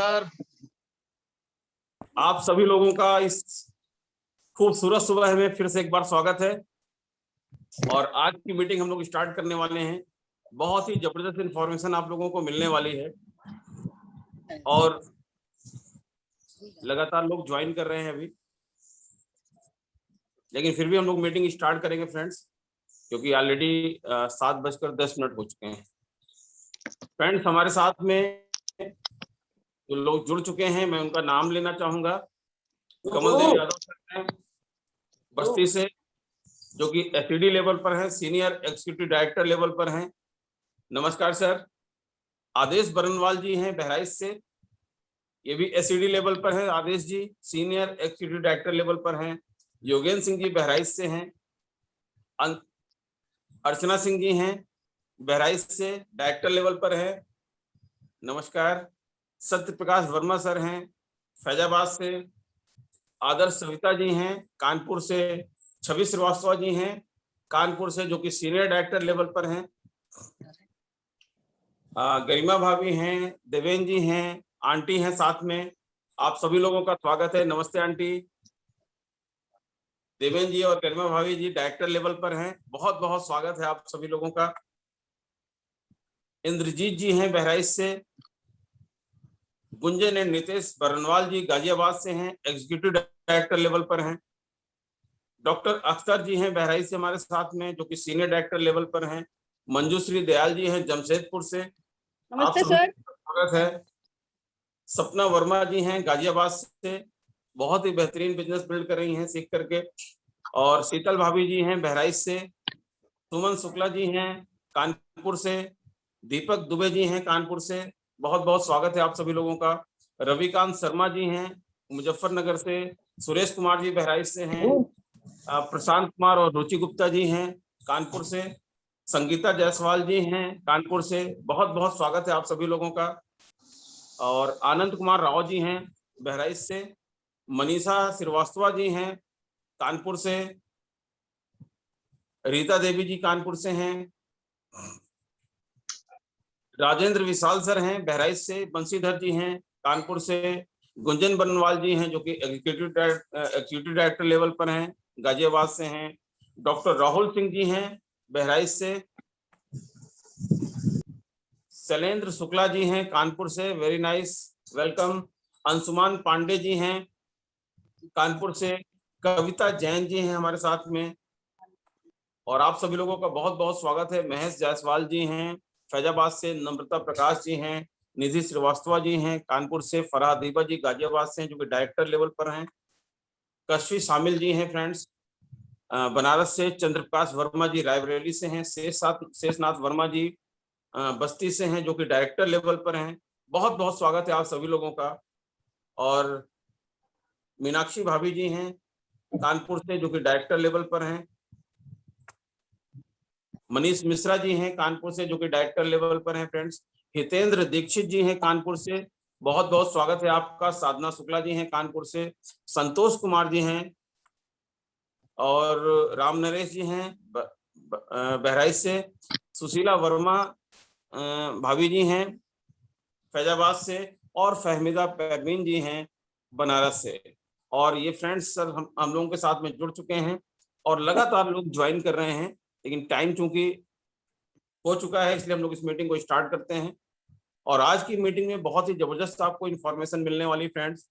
नमस्कार। आप सभी लोगों का इस खूबसूरत सुबह में फिर से एक बार स्वागत है। और आज की मीटिंग हम लोग स्टार्ट करने वाले हैं। बहुत ही जबरदस्त इंफॉर्मेशन आप लोगों को मिलने वाली है और लगातार लोग ज्वाइन कर रहे हैं अभी, लेकिन फिर भी हम लोग मीटिंग स्टार्ट करेंगे फ्रेंड्स, क्योंकि ऑलरेडी 7:10 हो चुके हैं। फ्रेंड्स, हमारे साथ में जो लोग जुड़ चुके हैं मैं उनका नाम लेना चाहूंगा। कमल देव यादव सर हैं बस्ती से, जो कि एसईडी लेवल पर हैं, सीनियर एग्जीक्यूटिव डायरेक्टर लेवल पर हैं। नमस्कार सर। आदेश बरनवाल जी हैं बहराइच से, ये भी एसईडी लेवल पर है। आदेश जी सीनियर एग्जीक्यूटिव डायरेक्टर लेवल पर हैं। योगेंद्र सिंह जी बहराइच से हैं। अर्चना सिंह जी हैं बहराइच से, डायरेक्टर लेवल पर है। नमस्कार। सत्य प्रकाश वर्मा सर हैं फैजाबाद से। आदर्श सविता जी हैं कानपुर से। छवि श्रीवास्तव जी हैं कानपुर से, जो कि सीनियर डायरेक्टर लेवल पर हैं। गरिमा भाभी हैं, देवेंद्र जी हैं, आंटी हैं साथ में। आप सभी लोगों का स्वागत है। नमस्ते आंटी। देवेंद्र जी और गरिमा भाभी जी डायरेक्टर लेवल पर हैं। बहुत बहुत स्वागत है आप सभी लोगों का। इंद्रजीत जी हैं बहराइच से। गुंजन एंड नितेश बरनवाल जी गाजियाबाद से हैं, एग्जीक्यूटिव डायरेक्टर लेवल पर हैं। डॉक्टर अख्तर जी हैं बहराइच से हमारे साथ में, जो कि सीनियर डायरेक्टर लेवल पर हैं। मंजूश्री दयाल जी हैं जमशेदपुर से। नमस्ते सर। स्वागत है। सपना वर्मा जी हैं गाजियाबाद से, बहुत ही बेहतरीन बिजनेस बिल्ड कर रही हैं सीख करके। और शीतल भाभी जी हैं बहराइच से। सुमन शुक्ला जी हैं कानपुर से। दीपक दुबे जी हैं कानपुर से। बहुत बहुत स्वागत है आप सभी लोगों का। रविकांत शर्मा जी हैं मुजफ्फरनगर से। सुरेश कुमार जी बहराइच से हैं। प्रशांत कुमार और रुचि गुप्ता जी हैं कानपुर से। संगीता जायसवाल जी हैं कानपुर से। बहुत बहुत स्वागत है आप सभी लोगों का। और आनंद कुमार राव जी हैं बहराइच से। मनीषा श्रीवास्तव जी हैं कानपुर से। रीता देवी जी कानपुर से हैं। राजेंद्र विशाल सर हैं बहराइच से। बंशीधर जी हैं कानपुर से। गुंजन बरनवाल जी हैं, जो कि एग्जीक्यूटिव डायरेक्टर लेवल पर हैं, गाजियाबाद से हैं। डॉक्टर राहुल सिंह जी हैं बहराइच से। शैलेंद्र शुक्ला जी हैं कानपुर से, very nice, welcome. Anshuman Pandey ji हैं कानपुर से। कविता जैन जी हैं हमारे साथ में। और आप सभी लोगों का बहुत बहुत स्वागत है। महेश जायसवाल जी हैं फैजाबाद से। नम्रता प्रकाश जी हैं। निधि श्रीवास्तव जी हैं कानपुर से। फरहाद दीबा जी गाजियाबाद से हैं, जो कि डायरेक्टर लेवल पर हैं। कश्यप शामिल जी हैं फ्रेंड्स बनारस से। चंद्रप्रकाश वर्मा जी रायबरेली से हैं। शेषनाथ वर्मा जी बस्ती से हैं, जो कि डायरेक्टर लेवल पर हैं। बहुत बहुत स्वागत है आप सभी लोगों का। और मीनाक्षी भाभी जी हैं कानपुर से, जो कि डायरेक्टर लेवल पर हैं। मनीष मिश्रा जी हैं कानपुर से, जो कि डायरेक्टर लेवल पर हैं फ्रेंड्स। हितेंद्र दीक्षित जी हैं कानपुर से, बहुत बहुत स्वागत है आपका। साधना शुक्ला जी हैं कानपुर से। संतोष कुमार जी हैं। और राम नरेश जी हैं बहराइच से। सुशीला वर्मा भाभी जी हैं फैजाबाद से। और फहमीदा परवीन जी हैं बनारस से। और ये फ्रेंड्स सर हम लोगों के साथ में जुड़ चुके हैं और लगातार लोग ज्वाइन कर रहे हैं, लेकिन टाइम चूंकि हो चुका है इसलिए हम लोग इस मीटिंग को स्टार्ट करते हैं। और आज की मीटिंग में बहुत ही जबरदस्त आपको इन्फॉर्मेशन मिलने वाली फ्रेंड्स।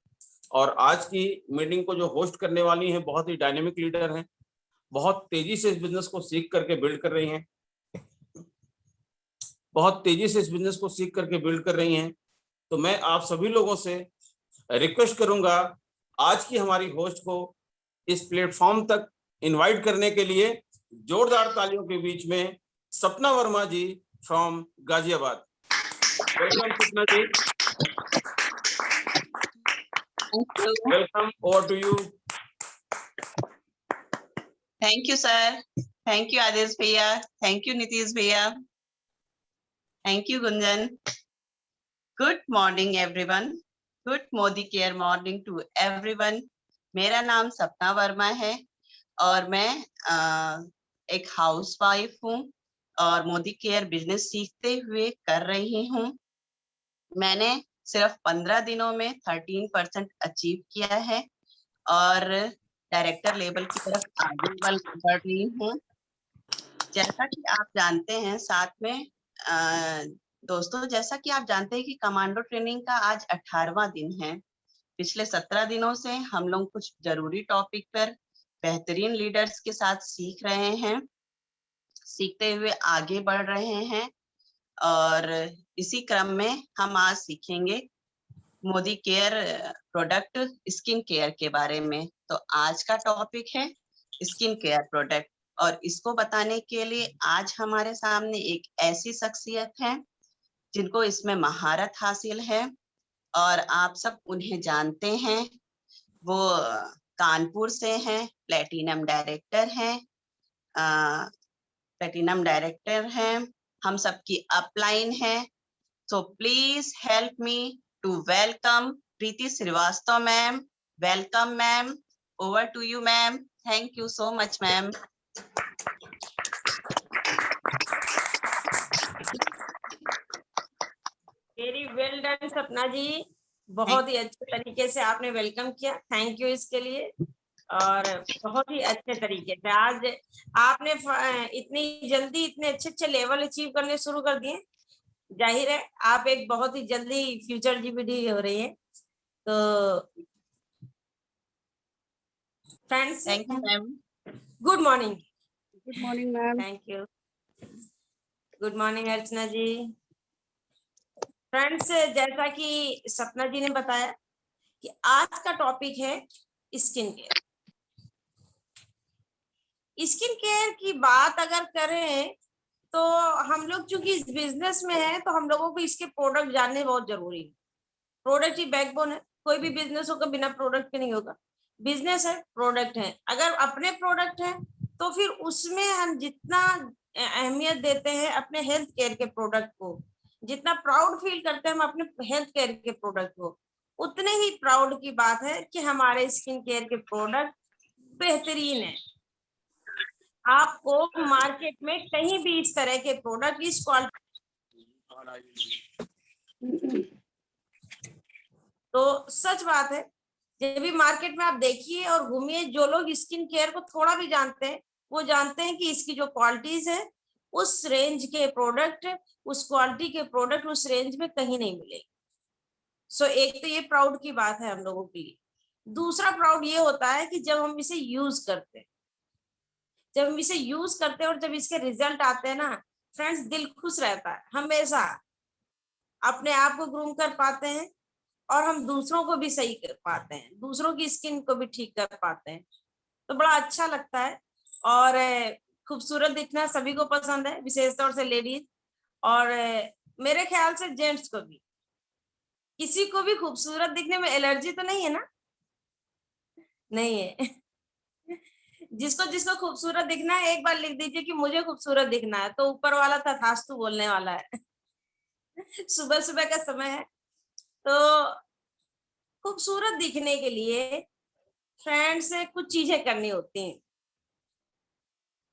और आज की मीटिंग को जो होस्ट करने वाली हैं बहुत ही डायनेमिक लीडर हैं, बहुत तेजी से इस बिजनेस को सीख करके बिल्ड कर रही हैं, बहुत तेजी से इस बिजनेस को सीख करके बिल्ड कर रही हैं। तो मैं आप सभी लोगों से रिक्वेस्ट करूंगा आज की हमारी होस्ट को इस प्लेटफॉर्म तक इनवाइट करने के लिए जोरदार तालियों के बीच में Sapna Verma ji from Ghaziabad. Welcome Sapna ji. Welcome, over to you. Thank you sir. Thank you Adesh भैया। थैंक यू नीतीश भैया। Thank you Gunjan. Good morning everyone. Good मोदी केयर मॉर्निंग टू एवरीवन। मेरा नाम सपना वर्मा है और मैं एक हाउसवाइफ हूँ और मोदी केयर बिजनेस सीखते हुए कर रही हूँ। मैंने सिर्फ 15 दिनों में 13% अचीव किया है और डायरेक्टर लेवल की तरफ आगे बढ़ रही हूँ। जैसा कि आप जानते हैं साथ में दोस्तों, जैसा कि आप जानते हैं कि कमांडो ट्रेनिंग का आज 18वां दिन है। पिछले 17 दिनों से हम लोग कुछ जरूरी टॉपिक पर बेहतरीन लीडर्स के साथ सीख रहे हैं, सीखते हुए आगे बढ़ रहे हैं और इसी क्रम में हम आज सीखेंगे Modi care product skin care के बारे में। तो आज का टॉपिक है स्किन केयर प्रोडक्ट और इसको बताने के लिए आज हमारे सामने एक ऐसी शख्सियत है जिनको इसमें महारत हासिल है और आप सब उन्हें जानते हैं। वो कानपुर से हैं, प्लेटिनम डायरेक्टर हैं, हम सबकी अपलाइन है। So please help me to welcome Preeti Shrivastava ma'am. Welcome ma'am, over to you ma'am. Thank you so much ma'am. Very well done Sapna ji, बहुत ही अच्छे तरीके से आपने वेलकम किया, थैंक यू इसके लिए। और बहुत ही अच्छे तरीके से आज आपने इतनी जल्दी इतने अच्छे अच्छे लेवल अचीव करने शुरू कर दिए। जाहिर है आप एक बहुत ही जल्दी फ्यूचर जीपीडी हो रही है। तो friends, thank you ma'am. Good morning. Good morning ma'am. Thank you. Good morning Archana ji. Friends, जैसा कि सपना जी ने बताया कि आज का टॉपिक है स्किन केयर। स्किन केयर की बात अगर करें तो हम लोग चूंकि इस बिजनेस में है तो हम लोगों को इसके प्रोडक्ट जानने बहुत जरूरी है। प्रोडक्ट ही बैकबोन है, कोई भी बिजनेस होगा बिना प्रोडक्ट के नहीं होगा। बिजनेस है, प्रोडक्ट है, अगर अपने प्रोडक्ट है तो फिर उसमें हम जितना अहमियत देते हैं अपने हेल्थ केयर के प्रोडक्ट को, जितना प्राउड फील करते हैं हम अपने हेल्थ केयर के प्रोडक्ट को, उतने ही प्राउड की बात है कि हमारे स्किन केयर के प्रोडक्ट बेहतरीन है। आपको मार्केट में कहीं भी इस तरह के प्रोडक्ट इस क्वालिटी, तो सच बात है जब भी मार्केट में आप देखिए और घूमिए, जो लोग स्किन केयर को थोड़ा भी जानते हैं वो जानते हैं कि इसकी जो क्वालिटीज है उस रेंज के प्रोडक्ट, उस क्वालिटी के प्रोडक्ट उस रेंज में कहीं नहीं मिलेगी। सो एक तो ये प्राउड की बात है हम लोगों के लिए। दूसरा प्राउड ये होता है कि जब हम इसे यूज करते हैं, जब हम इसे यूज करते हैं और जब इसके रिजल्ट आते हैं ना फ्रेंड्स, दिल खुश रहता है। हमेशा अपने आप को ग्रूम कर पाते हैं और हम दूसरों को भी सही कर पाते हैं, दूसरों की स्किन को भी ठीक कर पाते हैं, तो बड़ा अच्छा लगता है। और खूबसूरत दिखना सभी को पसंद है, विशेष तौर से लेडीज और मेरे ख्याल से जेंट्स को भी। किसी को भी खूबसूरत दिखने में एलर्जी तो नहीं है ना? नहीं है। जिसको जिसको खूबसूरत दिखना है एक बार लिख दीजिए कि मुझे खूबसूरत दिखना है, तो ऊपर वाला तथास्तु बोलने वाला है। सुबह सुबह का समय है, तो खूबसूरत दिखने के लिए फ्रेंड्स कुछ चीजें करनी होती हैं।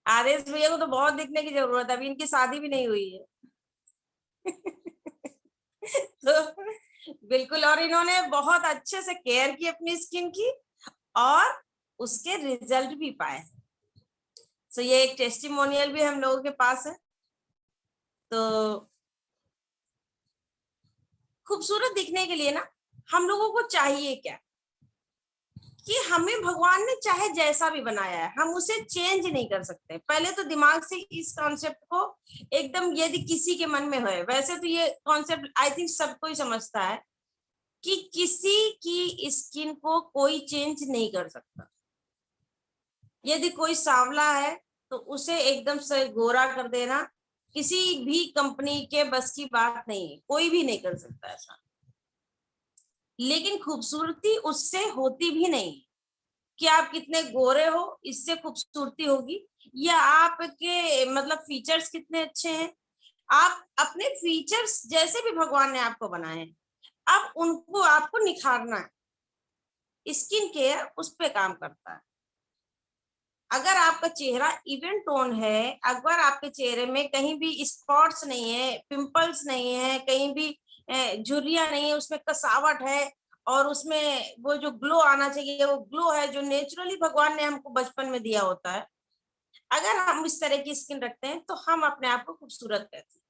आरएस भैया को तो बहुत दिखने की जरूरत है, अभी इनकी शादी भी नहीं हुई है। तो बिल्कुल, और इन्होंने बहुत अच्छे से केयर की अपनी स्किन की और उसके रिजल्ट भी पाए। सो ये एक टेस्टिमोनियल भी हम लोगों के पास है। तो खूबसूरत दिखने के लिए ना हम लोगों को चाहिए क्या कि हमें भगवान ने चाहे जैसा भी बनाया है हम उसे चेंज नहीं कर सकते। पहले तो दिमाग से इस कॉन्सेप्ट को एकदम, यदि किसी के मन में है, वैसे तो ये कॉन्सेप्ट आई थिंक सबको ही समझता है कि किसी की स्किन को कोई चेंज नहीं कर सकता। यदि कोई सांवला है तो उसे एकदम से गोरा कर देना किसी भी कंपनी के बस की बात नहीं है, कोई भी नहीं कर सकता ऐसा। लेकिन खूबसूरती उससे होती भी नहीं कि आप कितने गोरे हो इससे खूबसूरती होगी, या आपके मतलब फीचर्स कितने अच्छे हैं। आप अपने फीचर्स जैसे भी भगवान ने आपको बनाए हैं, अब उनको आपको निखारना है। स्किन केयर उस पे काम करता है। अगर आपका चेहरा इवन टोन है, अगर आपके चेहरे में कहीं भी स्पॉट्स नहीं है, पिंपल्स नहीं है, कहीं भी झुर्रियां नहीं है, उसमें कसावट है और उसमें वो जो ग्लो आना चाहिए वो ग्लो है जो नेचुरली भगवान ने हमको बचपन में दिया होता है। अगर हम इस तरह की स्किन रखते हैं तो हम अपने आप को खूबसूरत कहते हैं।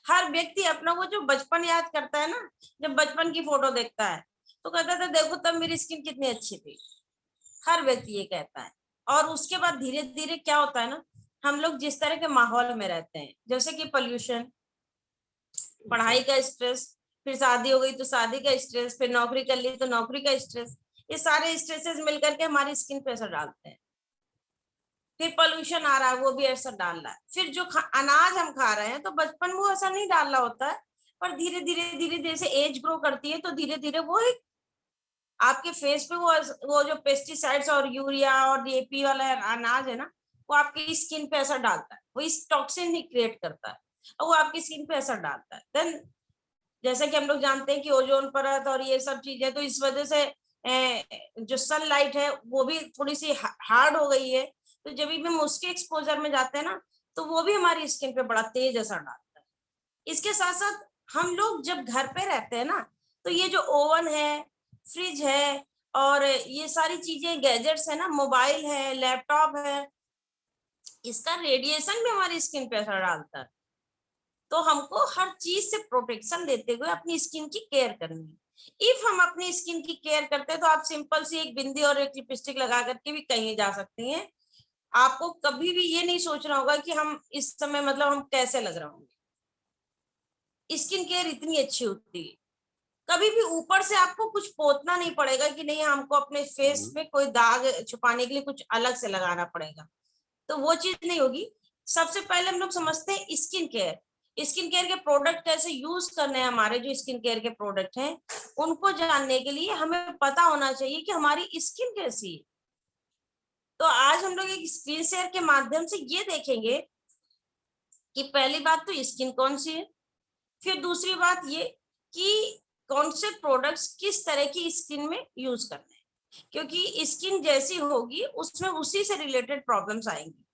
हर व्यक्ति अपना वो जो बचपन याद करता है ना, जब बचपन की फोटो देखता है तो कहता था देखो तब मेरी स्किन कितनी अच्छी थी। हर व्यक्ति ये कहता है। और उसके बाद धीरे धीरे क्या होता है ना, हम लोग जिस तरह के माहौल में रहते हैं, जैसे कि पोल्यूशन, पढ़ाई का स्ट्रेस, फिर शादी हो गई तो शादी का स्ट्रेस, फिर नौकरी कर ली तो नौकरी का स्ट्रेस, ये सारे स्ट्रेसेस मिलकर के हमारी स्किन पे असर डालते हैं। फिर पोल्यूशन आ रहा है, वो भी असर डाल रहा है। फिर जो अनाज हम खा रहे हैं तो बचपन में वो असर नहीं डाल रहा होता है, पर धीरे धीरे जैसे एज ग्रो करती है तो धीरे धीरे वो एक आपके फेस पे वो जो पेस्टिसाइड्स और यूरिया और डीएपी वाला अनाज है ना, वो आपकी स्किन पे असर डालता है, वो इस टॉक्सिन ही क्रिएट करता है और वो आपकी स्किन पे असर डालता है। देन जैसे कि हम लोग जानते हैं कि ओजोन परत और ये सब चीजें, तो इस वजह से जो सनलाइट है वो भी थोड़ी सी हार्ड हो गई है, तो जब भी हम उसके एक्सपोजर में जाते हैं ना तो वो भी हमारी स्किन पे बड़ा तेज असर डालता है। इसके साथ साथ हम लोग जब घर पे रहते हैं ना, तो ये जो ओवन है, फ्रिज है और ये सारी चीजें गैजेट्स है ना, मोबाइल है, लैपटॉप है, इसका रेडिएशन भी हमारी स्किन पे असर डालता है। तो हमको हर चीज से प्रोटेक्शन देते हुए अपनी स्किन की केयर करनी है। इफ हम अपनी स्किन की केयर करते हैं तो आप सिंपल सी एक बिंदी और एक लिपस्टिक लगा करके भी कहीं जा सकती हैं। आपको कभी भी ये नहीं सोचना होगा कि हम इस समय मतलब हम कैसे लग रहे होंगे। स्किन केयर इतनी अच्छी होती है, कभी भी ऊपर से आपको कुछ पोतना नहीं पड़ेगा कि नहीं हमको अपने फेस पे कोई दाग छुपाने के लिए कुछ अलग से लगाना पड़ेगा, तो वो चीज नहीं होगी। सबसे पहले हम लोग समझते हैं स्किन केयर। स्किन केयर के प्रोडक्ट कैसे यूज करने हैं, हमारे जो स्किन केयर के प्रोडक्ट हैं उनको जानने के लिए हमें पता होना चाहिए कि हमारी स्किन कैसी है। तो आज हम लोग एक स्क्रीन शेयर के माध्यम से ये देखेंगे कि पहली बात तो स्किन कौन सी है, फिर दूसरी बात ये कि कौन से प्रोडक्ट्स किस तरह की स्किन में यूज करने हैं, क्योंकि स्किन जैसी होगी उसमें उसी से रिलेटेड प्रॉब्लम्स आएंगी।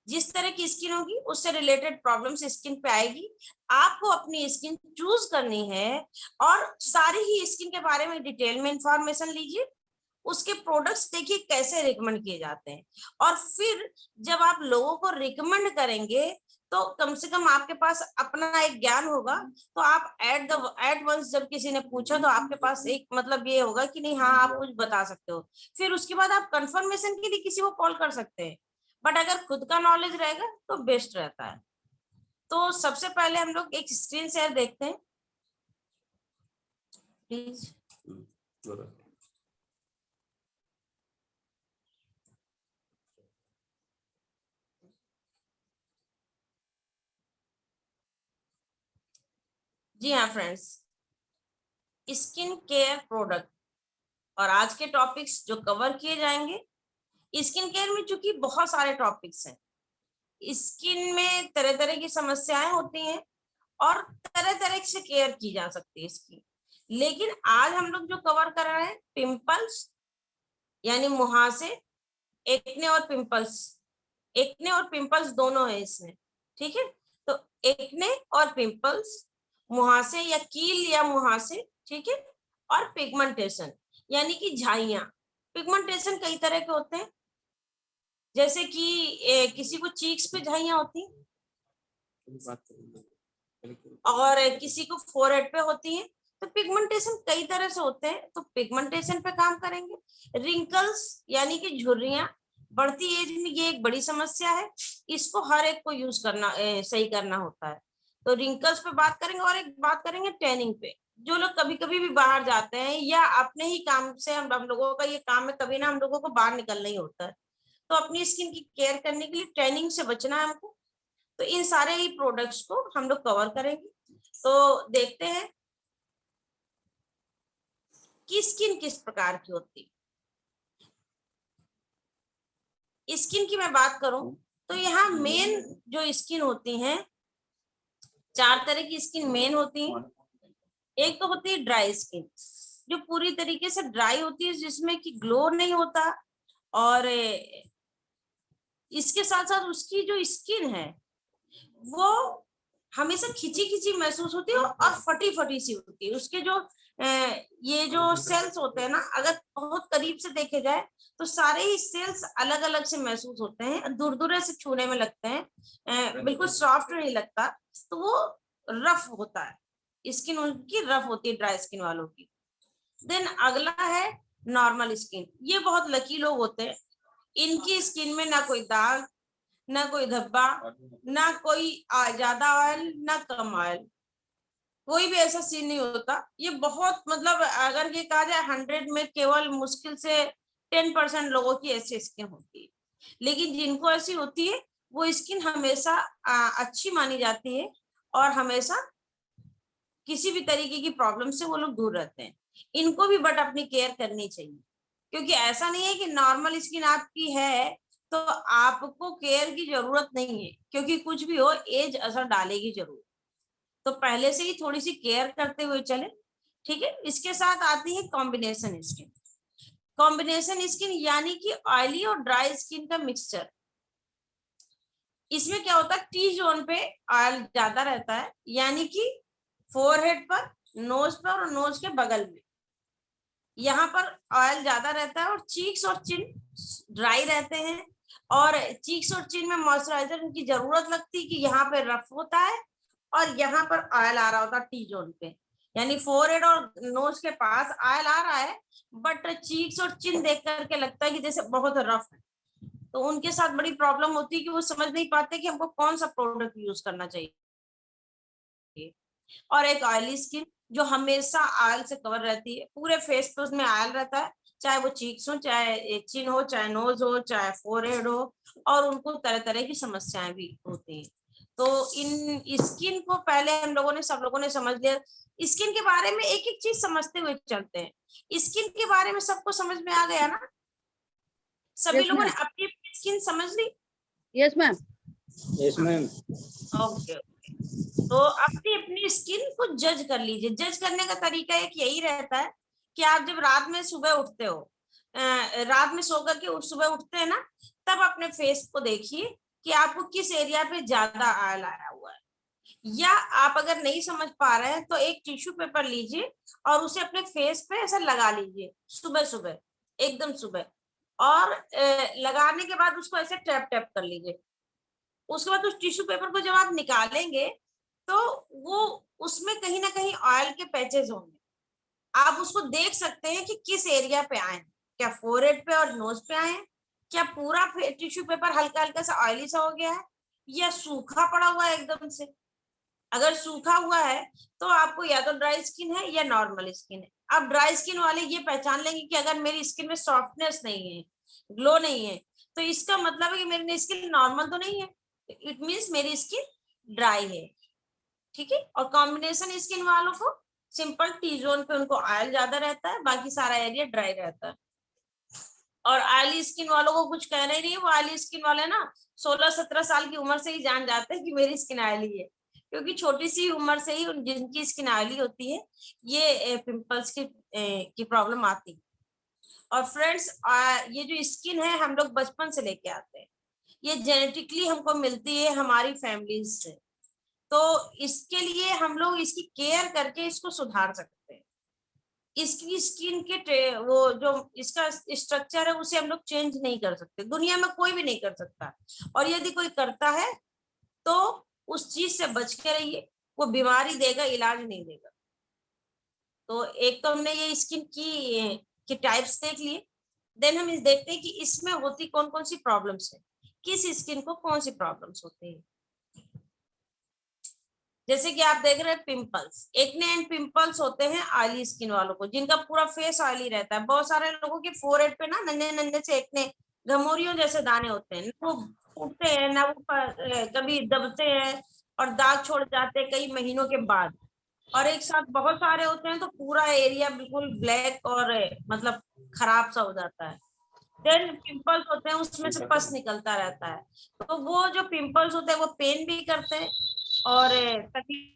जिस तरह की स्किन होगी उससे रिलेटेड प्रॉब्लम्स स्किन पे आएगी। आपको अपनी स्किन चूज करनी है और सारी ही स्किन के बारे में डिटेल में इंफॉर्मेशन लीजिए, उसके प्रोडक्ट्स देखिए कैसे रिकमेंड किए जाते हैं, और फिर जब आप लोगों को रिकमेंड करेंगे तो कम से कम आपके पास अपना एक ज्ञान होगा। तो आप एट वंस जब किसी ने पूछा तो आपके पास एक मतलब ये होगा कि नहीं हाँ आप कुछ बता सकते हो। फिर उसके बाद आप कंफर्मेशन के लिए किसी को कॉल कर सकते हैं, बट अगर खुद का नॉलेज रहेगा तो बेस्ट रहता है। तो सबसे पहले हम लोग एक स्क्रीन शेयर देखते हैं प्लीज। जी हाँ फ्रेंड्स, स्किन केयर प्रोडक्ट और आज के टॉपिक्स जो कवर किए जाएंगे, स्किन केयर में चूंकि बहुत सारे टॉपिक्स हैं, स्किन में तरह तरह की समस्याएं होती हैं और तरह तरह से केयर की जा सकती है इसकी। लेकिन आज हम लोग जो कवर कर रहे हैं पिंपल्स यानी मुहासे, एक्ने और पिंपल्स, एक्ने और पिंपल्स दोनों है इसमें, ठीक है। तो एक्ने और पिंपल्स, मुहासे या कील या मुहासे, ठीक है, और पिगमेंटेशन यानी कि झाइयां। पिगमेंटेशन कई तरह के होते हैं, जैसे कि किसी को चीक्स पे झाइयां होती हैं और किसी को फोरहेड पे होती है। तो पिगमेंटेशन कई तरह से होते हैं, तो पिगमेंटेशन पे काम करेंगे। रिंकल्स यानी कि झुर्रियां, बढ़ती एज में ये एक बड़ी समस्या है, इसको हर एक को यूज करना सही करना होता है। तो रिंकल्स पे बात करेंगे और एक बात करेंगे टैनिंग पे। जो लोग कभी कभी भी बाहर जाते हैं या अपने ही काम से, हम लोगों का ये काम है कभी ना हम लोगों को बाहर निकलना ही होता है, तो अपनी स्किन की केयर करने के लिए टैनिंग से बचना है हमको। तो इन सारे ही प्रोडक्ट्स को हम लोग कवर करेंगे। तो देखते हैं कि स्किन किस प्रकार की होती है। स्किन की मैं बात करूं तो यहाँ मेन जो स्किन होती हैं, 4 तरह की स्किन मेन होती हैं। एक तो होती है ड्राई स्किन, जो पूरी तरीके से ड्राई होती है, जिसमें कि ग्लो नहीं होता, और इसके साथ साथ उसकी जो स्किन है वो हमेशा खिंची खिंची महसूस होती है और फटी फटी सी होती है। उसके जो ये जो सेल्स होते हैं ना, अगर बहुत करीब से देखे जाए तो सारे ही सेल्स अलग अलग से महसूस होते हैं, दूर दूर से छूने में लगते हैं, बिल्कुल सॉफ्ट नहीं लगता, तो वो रफ होता है, स्किन उनकी रफ होती है ड्राई स्किन वालों की। देन अगला है नॉर्मल स्किन। ये बहुत लकी लोग होते हैं, इनकी स्किन में ना कोई दाग, ना कोई धब्बा, ना कोई ज्यादा ऑयल ना कम ऑयल, कोई भी ऐसा सीन नहीं होता। ये बहुत मतलब अगर ये कहा जाए 100 में केवल मुश्किल से 10% लोगों की ऐसी स्किन होती है, लेकिन जिनको ऐसी होती है वो स्किन हमेशा अच्छी मानी जाती है और हमेशा किसी भी तरीके की प्रॉब्लम से वो लोग दूर रहते हैं। इनको भी बट अपनी केयर करनी चाहिए, क्योंकि ऐसा नहीं है कि नॉर्मल स्किन आपकी है तो आपको केयर की जरूरत नहीं है, क्योंकि कुछ भी हो एज असर डालेगी जरूर, तो पहले से ही थोड़ी सी केयर करते हुए चले। ठीक है, इसके साथ आती है कॉम्बिनेशन स्किन। कॉम्बिनेशन स्किन यानी कि ऑयली और ड्राई स्किन का मिक्सचर। इसमें क्या होता है, टी जोन पे ऑयल ज्यादा रहता है, यानी कि फोरहेड पर, नोज पर और नोज के बगल में यहाँ पर ऑयल ज्यादा रहता है, और चीक्स और चिन ड्राई रहते हैं, और चीक्स और चिन में मॉइस्चराइजर की जरूरत लगती है कि यहाँ पे रफ होता है और यहाँ पर ऑयल आ रहा होता है टी जोन पे, यानी फोरहेड और नोज के पास ऑयल आ रहा है, बट चीक्स और चिन देख करके लगता है कि जैसे बहुत रफ है। तो उनके साथ बड़ी प्रॉब्लम होती है कि वो समझ नहीं पाते कि हमको कौन सा प्रोडक्ट यूज करना चाहिए। और एक ऑयली स्किन जो हमेशा ऑयल से कवर रहती है, पूरे फेस पे उसमें ऑयल रहता है, चाहे वो चीक्स हो, चाहे चिन हो, चाहे नोज हो, चाहे फोरहेड हो, और उनको तरह तरह की समस्याएं भी होती हैं। तो इन स्किन को पहले हम लोगों ने, सब लोगों ने समझ लिया। स्किन के बारे में एक एक चीज समझते हुए चलते हैं। स्किन के बारे में सबको समझ में आ गया ना? सभी Yes, लोगों ने ma'am. अपनी स्किन समझ ली? Yes, ma'am. Yes ma'am. Okay, तो अपनी अपनी स्किन को जज कर लीजिए। जज करने का तरीका एक यही रहता है कि आप जब रात में सुबह उठते हो, रात में सो करके सुबह उठते हैं ना, तब अपने फेस को देखिए कि आपको किस एरिया पे ज्यादा ऑयल आया हुआ है। या आप अगर नहीं समझ पा रहे हैं तो एक टिश्यू पेपर लीजिए और उसे अपने फेस पे ऐसा लगा लीजिए सुबह सुबह, एकदम सुबह, और लगाने के बाद उसको ऐसे टैप टैप कर लीजिए। उसके बाद उस टिश्यू पेपर को जब आप निकालेंगे तो वो उसमें कहीं ना कहीं ऑयल के पैचेस होंगे। आप उसको देख सकते हैं कि किस एरिया पे आए हैं, क्या फोरहेड पे और नोज पे आए हैं, क्या पूरा टिश्यू पेपर हल्का हल्का सा ऑयली सा हो गया है, या सूखा पड़ा हुआ है एकदम से। अगर सूखा हुआ है तो आपको या तो ड्राई स्किन है या नॉर्मल स्किन है। अब ड्राई स्किन वाले ये पहचान लेंगे कि अगर मेरी स्किन में सॉफ्टनेस नहीं है, ग्लो नहीं है, तो इसका मतलब है कि मेरी स्किन नॉर्मल तो नहीं है, इट मीन्स मेरी स्किन ड्राई है। ठीक है, और कॉम्बिनेशन स्किन वालों को सिंपल टी जोन पे उनको ऑयल ज्यादा रहता है, बाकी सारा एरिया ड्राई रहता है। और ऑयली स्किन वालों को कुछ कहना ही नहीं है। वो ऑयली स्किन वाले ना 16-17 साल की उम्र से ही जान जाते हैं कि मेरी स्किन ऑयली है, क्योंकि छोटी सी उम्र से ही जिनकी स्किन ऑयली होती है ये पिंपल्स की प्रॉब्लम आती है। और फ्रेंड्स, ये जो स्किन है हम लोग बचपन से लेके आते हैं, ये जेनेटिकली हमको मिलती है हमारी फैमिलीज से, तो इसके लिए हम लोग इसकी केयर करके इसको सुधार सकते हैं। इसकी स्किन के वो जो इसका स्ट्रक्चर है उसे हम लोग चेंज नहीं कर सकते, दुनिया में कोई भी नहीं कर सकता, और यदि कोई करता है तो उस चीज से बच के रहिए, वो बीमारी देगा, इलाज नहीं देगा। तो एक तो हमने ये स्किन की टाइप्स देख लिए। देन हम इस देखते हैं कि इसमें होती कौन कौन सी प्रॉब्लम्स है, किस स्किन को कौन सी प्रॉब्लम्स होती है। जैसे कि आप देख रहे हैं पिंपल्स, एक्ने एंड पिंपल्स होते हैं ऑयली स्किन वालों को, जिनका पूरा फेस ऑयली रहता है। बहुत सारे लोगों के फोरहेड पे ना नन्हे नन्हे से एक्ने, घमोरियों जैसे दाने होते हैं, वो उठते हैं ना, वो कभी दबते हैं और दाग छोड़ जाते हैं कई महीनों के बाद, और एक साथ बहुत सारे होते हैं तो पूरा एरिया बिल्कुल ब्लैक और मतलब खराब सा हो जाता है। देन पिंपल्स होते हैं, उसमें से पस निकलता रहता है। तो वो जो पिंपल्स होते हैं वो पेन भी करते हैं और तकलीफ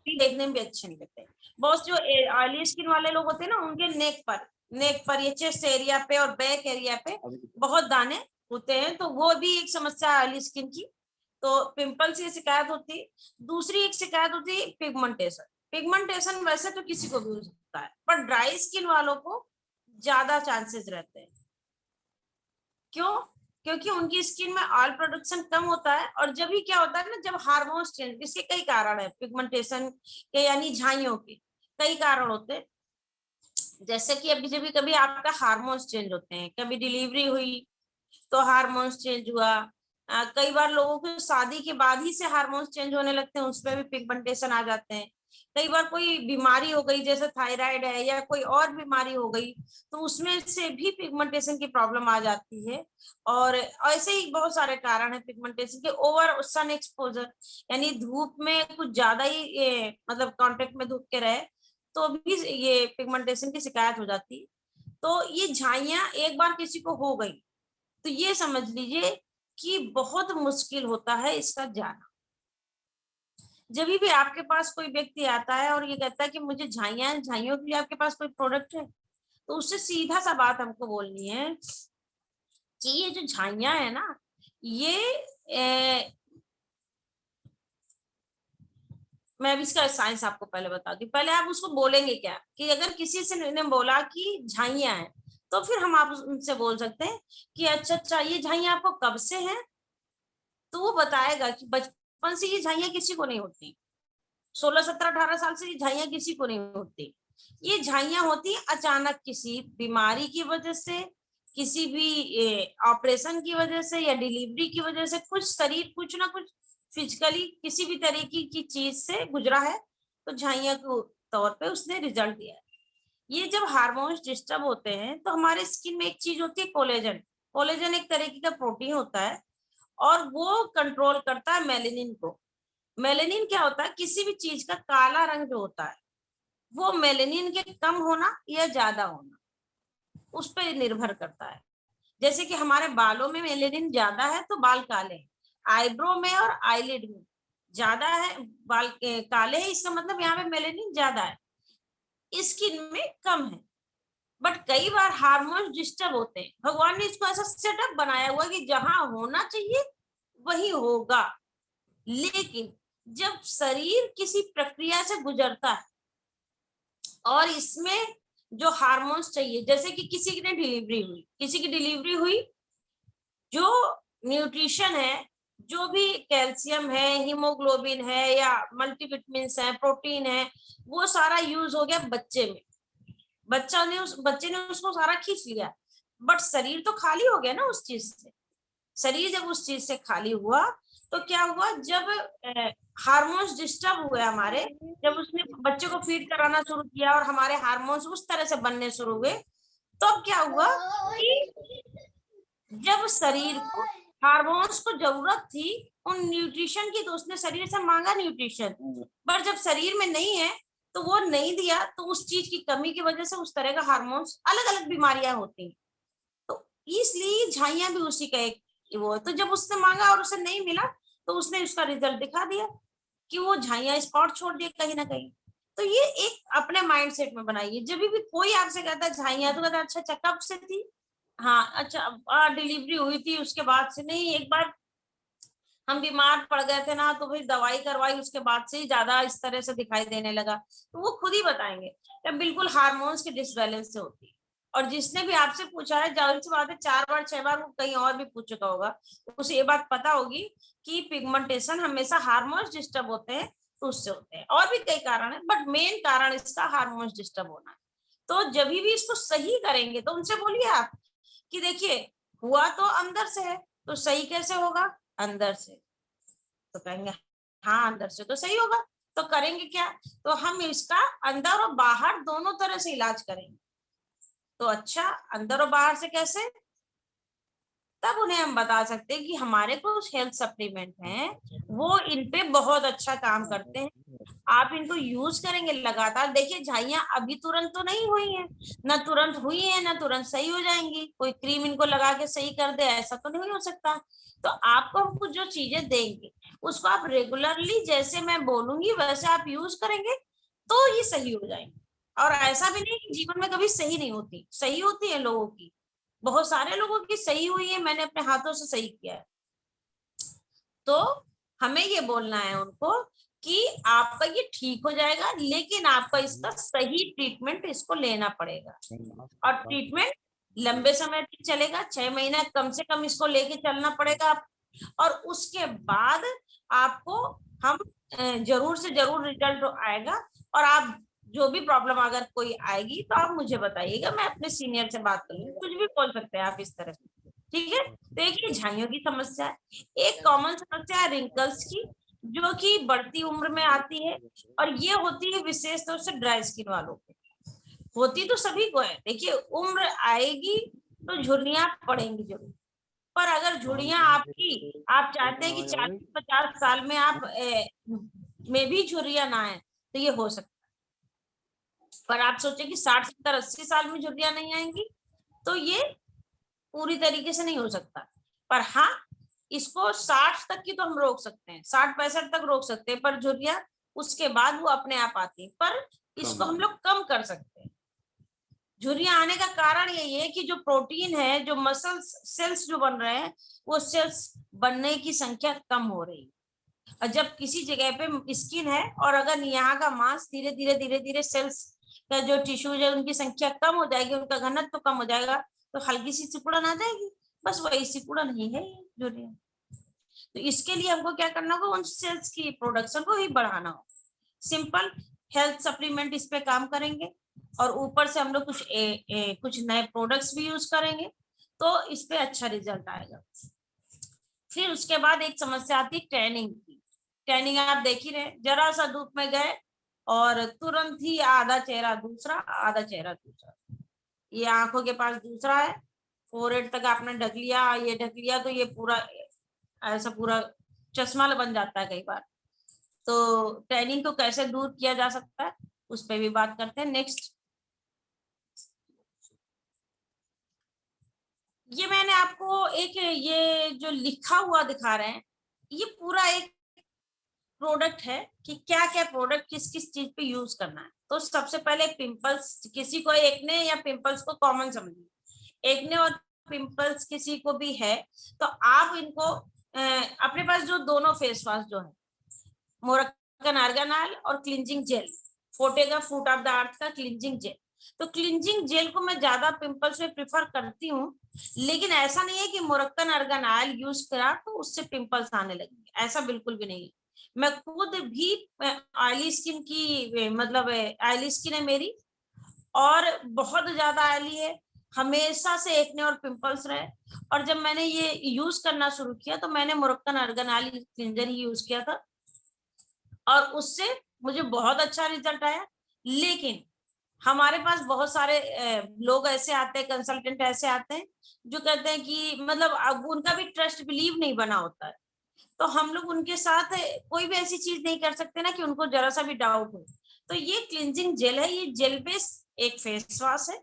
देखने में भी अच्छे नहीं लगते। बहुत जो ऑयली स्किन वाले लोग होते हैं ना, उनके नेक पर ये चेस्ट एरिया पे और बैक एरिया पे बहुत दाने होते हैं, तो वो भी एक समस्या है ऑयली स्किन की। तो पिंपल से शिकायत होती। दूसरी एक शिकायत होती है पिगमेंटेशन। पिगमेंटेशन वैसे तो किसी को भी हो सकता है, पर ड्राई स्किन वालों को ज्यादा चांसेस रहते हैं। क्यों? क्योंकि उनकी स्किन में ऑयल प्रोडक्शन कम होता है, और जब भी क्या होता है ना, जब हार्मोन्स चेंज, इसके कई कारण है पिगमेंटेशन के, यानी झाइयों के कई कारण होते हैं। जैसे कि अभी जब कभी आपका हार्मोन्स चेंज होते हैं, कभी डिलीवरी हुई तो हार्मोन्स चेंज हुआ, कई बार लोगों को शादी के बाद ही से हार्मोन्स चेंज होने लगते हैं, उसमें भी पिगमेंटेशन आ जाते हैं। कई बार कोई बीमारी हो गई, जैसे थायराइड है या कोई और बीमारी हो गई, तो उसमें से भी पिगमेंटेशन की प्रॉब्लम आ जाती है। और ऐसे ही बहुत सारे कारण है पिगमेंटेशन के। ओवर सन एक्सपोजर, यानी धूप में कुछ ज्यादा ही मतलब कांटेक्ट में धूप के रहे तो भी ये पिगमेंटेशन की शिकायत हो जाती है। तो ये झाइयां एक बार किसी को हो गई तो ये समझ लीजिए कि बहुत मुश्किल होता है इसका जाना। जब भी आपके पास कोई व्यक्ति आता है और ये कहता है कि मुझे झाइयां, झाइयों के लिए आपके पास कोई प्रोडक्ट है, तो उससे सीधा सा बात हमको बोलनी है कि ये जो झाइयां है ना, ये मैं भी इसका साइंस आपको पहले बता दूं। पहले आप उसको बोलेंगे क्या, कि अगर किसी से ने बोला कि झाइयां हैं, तो फिर हम आप उनसे बोल सकते हैं कि अच्छा ये झाइयां आपको कब से हैं, तो वो बताएगा कि बचपन से ये झाइयां किसी को नहीं होती, 16, 17, 18 साल से ये झाइयां किसी को नहीं होती। ये झाइयां होती अचानक किसी बीमारी की वजह से, किसी भी ऑपरेशन की वजह से या डिलीवरी की वजह से, कुछ शरीर कुछ ना कुछ फिजिकली किसी भी तरीके की चीज से गुजरा है, तो झाइयां के तौर पे उसने रिजल्ट दिया है। ये जब हार्मोन्स डिस्टर्ब होते हैं तो हमारे स्किन में एक चीज होती है कोलेजन। कोलेजन एक तरीके का प्रोटीन होता है और वो कंट्रोल करता है मेलेनिन को। मेलेनिन क्या होता है, किसी भी चीज का काला रंग जो होता है वो मेलेनिन के कम होना या ज्यादा होना उस पर निर्भर करता है। जैसे कि हमारे बालों में मेलेनिन ज्यादा है तो बाल काले हैं, आईब्रो में और आईलिड में ज्यादा है, बाल काले हैं, इसका मतलब यहाँ पे मेलेनिन ज्यादा है, स्किन में कम है। बट कई बार हार्मोन्स डिस्टर्ब होते हैं, भगवान ने इसको ऐसा सेटअप बनाया हुआ कि जहां होना चाहिए वही होगा, लेकिन जब शरीर किसी प्रक्रिया से गुजरता है और इसमें जो हार्मोन्स चाहिए, जैसे कि किसी की डिलीवरी हुई, जो न्यूट्रिशन है, जो भी कैल्शियम है, हीमोग्लोबिन है या मल्टीविटामिन है, प्रोटीन है, वो सारा यूज हो गया बच्चे में, बच्चे ने उसको सारा खींच लिया, बट शरीर तो खाली हो गया ना उस चीज से। शरीर जब उस चीज से खाली हुआ तो क्या हुआ, जब हार्मोन्स डिस्टर्ब हुए हमारे, जब उसने बच्चे को फीड कराना शुरू किया और हमारे हार्मोन्स उस तरह से बनने शुरू हुए, तो अब क्या हुआ कि जब शरीर को हार्मोन्स को जरूरत थी उन न्यूट्रिशन की, तो उसने शरीर से मांगा न्यूट्रिशन, पर जब शरीर में नहीं है तो वो नहीं दिया, तो उस चीज की कमी की वजह से उस तरह का हार्मोन्स, अलग अलग बीमारियां होती हैं। तो इसलिए झाइयां भी उसी का एक वो है। तो जब उसने मांगा और उसे नहीं मिला तो उसने उसका रिजल्ट दिखा दिया कि वो झाइयां स्पॉट छोड़ दिए कहीं ना कहीं। तो ये एक अपने माइंडसेट में बनाइए, जब भी कोई आपसे कहता है झाइयां, तो कहता है अच्छा कब से थी, हाँ अच्छा डिलीवरी हुई थी उसके बाद से नहीं, एक बार हम बीमार पड़ गए थे ना तो फिर दवाई करवाई, उसके बाद से ही ज्यादा इस तरह से दिखाई देने लगा। तो वो खुद ही बताएंगे जब बिल्कुल हार्मोन्स के डिसबैलेंस से होती है। और जिसने भी आपसे पूछा है, जाहिर सी बात है 4 बार 6 बार वो कहीं और भी पूछ चुका होगा, उसे ये बात पता होगी कि पिगमेंटेशन हमेशा हार्मोन्स डिस्टर्ब होते हैं तो उससे होते हैं। और भी कई कारण है, बट मेन कारण इसका हार्मोन्स डिस्टर्ब होना है। तो जब भी इसको सही करेंगे तो उनसे बोलिए आप कि देखिए हुआ तो अंदर से है, तो सही कैसे होगा, अंदर से। तो कहेंगे हाँ अंदर से तो सही होगा, तो करेंगे क्या, तो हम इसका अंदर और बाहर दोनों तरह से इलाज करेंगे। तो अच्छा अंदर और बाहर से कैसे, तब उन्हें हम बता सकते हैं कि हमारे कुछ हेल्थ सप्लीमेंट हैं, वो इन पे बहुत अच्छा काम करते हैं, आप इनको यूज करेंगे लगातार। देखिए झाइयां अभी तुरंत तो नहीं हुई हैं, ना तुरंत हुई है ना तुरंत सही हो जाएंगी, कोई क्रीम इनको लगा के सही कर दे ऐसा तो नहीं हो सकता। तो आपको हम कुछ जो चीजें देंगे उसको आप रेगुलरली, जैसे मैं बोलूंगी वैसे आप यूज करेंगे तो ये सही हो जाएंगे। और ऐसा भी नहीं कि जीवन में कभी सही नहीं होती, सही होती है लोगों की, बहुत सारे लोगों की सही हुई है, मैंने अपने हाथों से सही किया है। तो हमें ये बोलना है उनको कि आपका ये ठीक हो जाएगा, लेकिन आपका इसका सही ट्रीटमेंट इसको लेना पड़ेगा। और ट्रीटमेंट लंबे समय तक चलेगा, 6 महीना कम से कम इसको लेके चलना पड़ेगा आप। और उसके बाद आपको हम जरूर से जरूर रिजल्ट आएगा। और आप जो भी प्रॉब्लम अगर कोई आएगी तो आप मुझे बताइएगा, मैं अपने सीनियर से बात करूंगी, कुछ भी बोल सकते हैं आप इस तरह से, ठीक है। तो एक ये झाइयों की समस्या है। एक कॉमन समस्या है रिंकल्स की, जो कि बढ़ती उम्र में आती है, और ये होती है विशेष तौर से ड्राई स्किन वालों को। होती तो सभी को है, देखिए उम्र आएगी तो झुर्रियां पड़ेंगी जरूर, पर अगर झुर्रियां आपकी, आप चाहते हैं कि 40-50 साल में आप में भी झुर्रियां ना आए, तो ये हो सकता है। पर आप सोचें कि 60-70-80 साल में झुर्रियां नहीं आएंगी, तो ये पूरी तरीके से नहीं हो सकता। पर हाँ, इसको 60 तक की तो हम रोक सकते हैं, 60-65 तक रोक सकते हैं, पर झुर्रियां उसके बाद वो अपने आप आती है, पर इसको हम लोग कम कर सकते हैं। झुर्रियां आने का कारण यही है कि जो प्रोटीन है, जो मसल सेल्स जो बन रहे हैं, वो सेल्स बनने की संख्या कम हो रही है। और जब किसी जगह पे स्किन है और अगर यहाँ का मांस धीरे धीरे सेल्स का जो टिश्यूज है उनकी संख्या कम हो जाएगी, उनका घनत्व तो कम हो जाएगा, तो हल्की सी सिकुड़न आ जाएगी। बस वही सिकुड़न ही है ये झुर्रियां। तो इसके लिए हमको क्या करना होगा, उन सेल्स की प्रोडक्शन को ही बढ़ाना होगा। सिंपल हेल्थ सप्लीमेंट इस पे काम करेंगे, और ऊपर से हम लोग कुछ नए प्रोडक्ट्स भी यूज करेंगे, तो इस पे अच्छा रिजल्ट आएगा। फिर उसके बाद एक समस्या आती है टैनिंग की। टैनिंग आप देख ही रहे, जरा सा धूप में गए और तुरंत ही आधा चेहरा दूसरा, आधा चेहरा दूसरा। ये आंखों के पास दूसरा है, फोरहेड तक आपने ढक लिया, ये ढक लिया, तो ये पूरा ऐसा पूरा चश्मा बन जाता है कई बार। तो टैनिंग को कैसे दूर किया जा सकता है, उस पर भी बात करते हैं। नेक्स्ट, ये मैंने आपको एक ये जो लिखा हुआ दिखा रहे हैं, ये पूरा एक प्रोडक्ट है कि क्या क्या प्रोडक्ट किस किस चीज पे यूज करना है। तो सबसे पहले पिंपल्स, किसी को एक्ने या पिंपल्स को कॉमन समझिए, एक्ने और पिंपल्स किसी को भी है, तो आप इनको अपने पास जो दोनों फेस वॉश जो है, मोरक्कन आर्गन ऑयल और क्लिंजिंग जेल, फोर्टेगा फ्रूट ऑफ द अर्थ का क्लिंजिंग जेल। तो क्लिंजिंग जेल को मैं ज्यादा पिंपल्स में प्रिफर करती हूँ, लेकिन ऐसा नहीं है कि मोरक्कन आर्गन ऑयल यूज करा तो उससे पिंपल्स आने लगेंगे, ऐसा बिल्कुल भी नहीं है। मैं खुद भी ऑयली स्किन की, मतलब ऑयली स्किन है मेरी, और बहुत ज्यादा ऑयली है, हमेशा से एक्ने और पिंपल्स रहे। और जब मैंने ये यूज करना शुरू किया तो मैंने मोरक्कन आर्गन ऑयल क्लिंजर ही यूज किया था, और उससे मुझे बहुत अच्छा रिजल्ट आया। लेकिन हमारे पास बहुत सारे लोग ऐसे आते हैं, कंसल्टेंट ऐसे आते हैं जो कहते हैं कि मतलब अब उनका भी ट्रस्ट बिलीव नहीं बना होता है, तो हम लोग उनके साथ कोई भी ऐसी चीज नहीं कर सकते ना कि उनको जरा सा भी डाउट हो। तो ये क्लिंजिंग जेल है, ये जेल बेस्ड एक फेस वॉश है।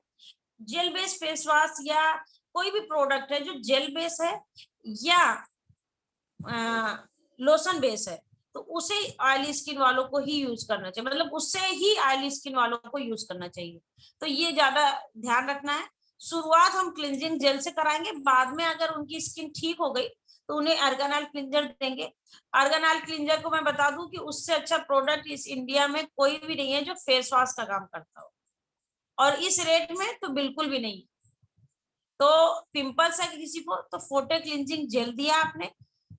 जेल बेस्ड फेस वॉश या कोई भी प्रोडक्ट है जो जेल बेस है या लोशन बेस है, तो उसे ऑयली स्किन वालों को ही यूज करना चाहिए, मतलब उससे ही ऑयली स्किन वालों को यूज करना चाहिए। तो ये ज्यादा ध्यान रखना है। शुरुआत हम क्लिंजिंग जेल से कराएंगे, बाद में अगर उनकी स्किन ठीक हो गई तो उन्हें आर्गन ऑयल क्लिंजर देंगे। आर्गन ऑयल क्लिंजर को मैं बता दूं कि उससे अच्छा प्रोडक्ट इस इंडिया में कोई भी नहीं है जो फेस वॉश का काम करता हो, और इस रेट में तो बिल्कुल भी नहीं। तो पिंपल्स है किसी को तो फोटे क्लिंजिंग जेल दिया आपने,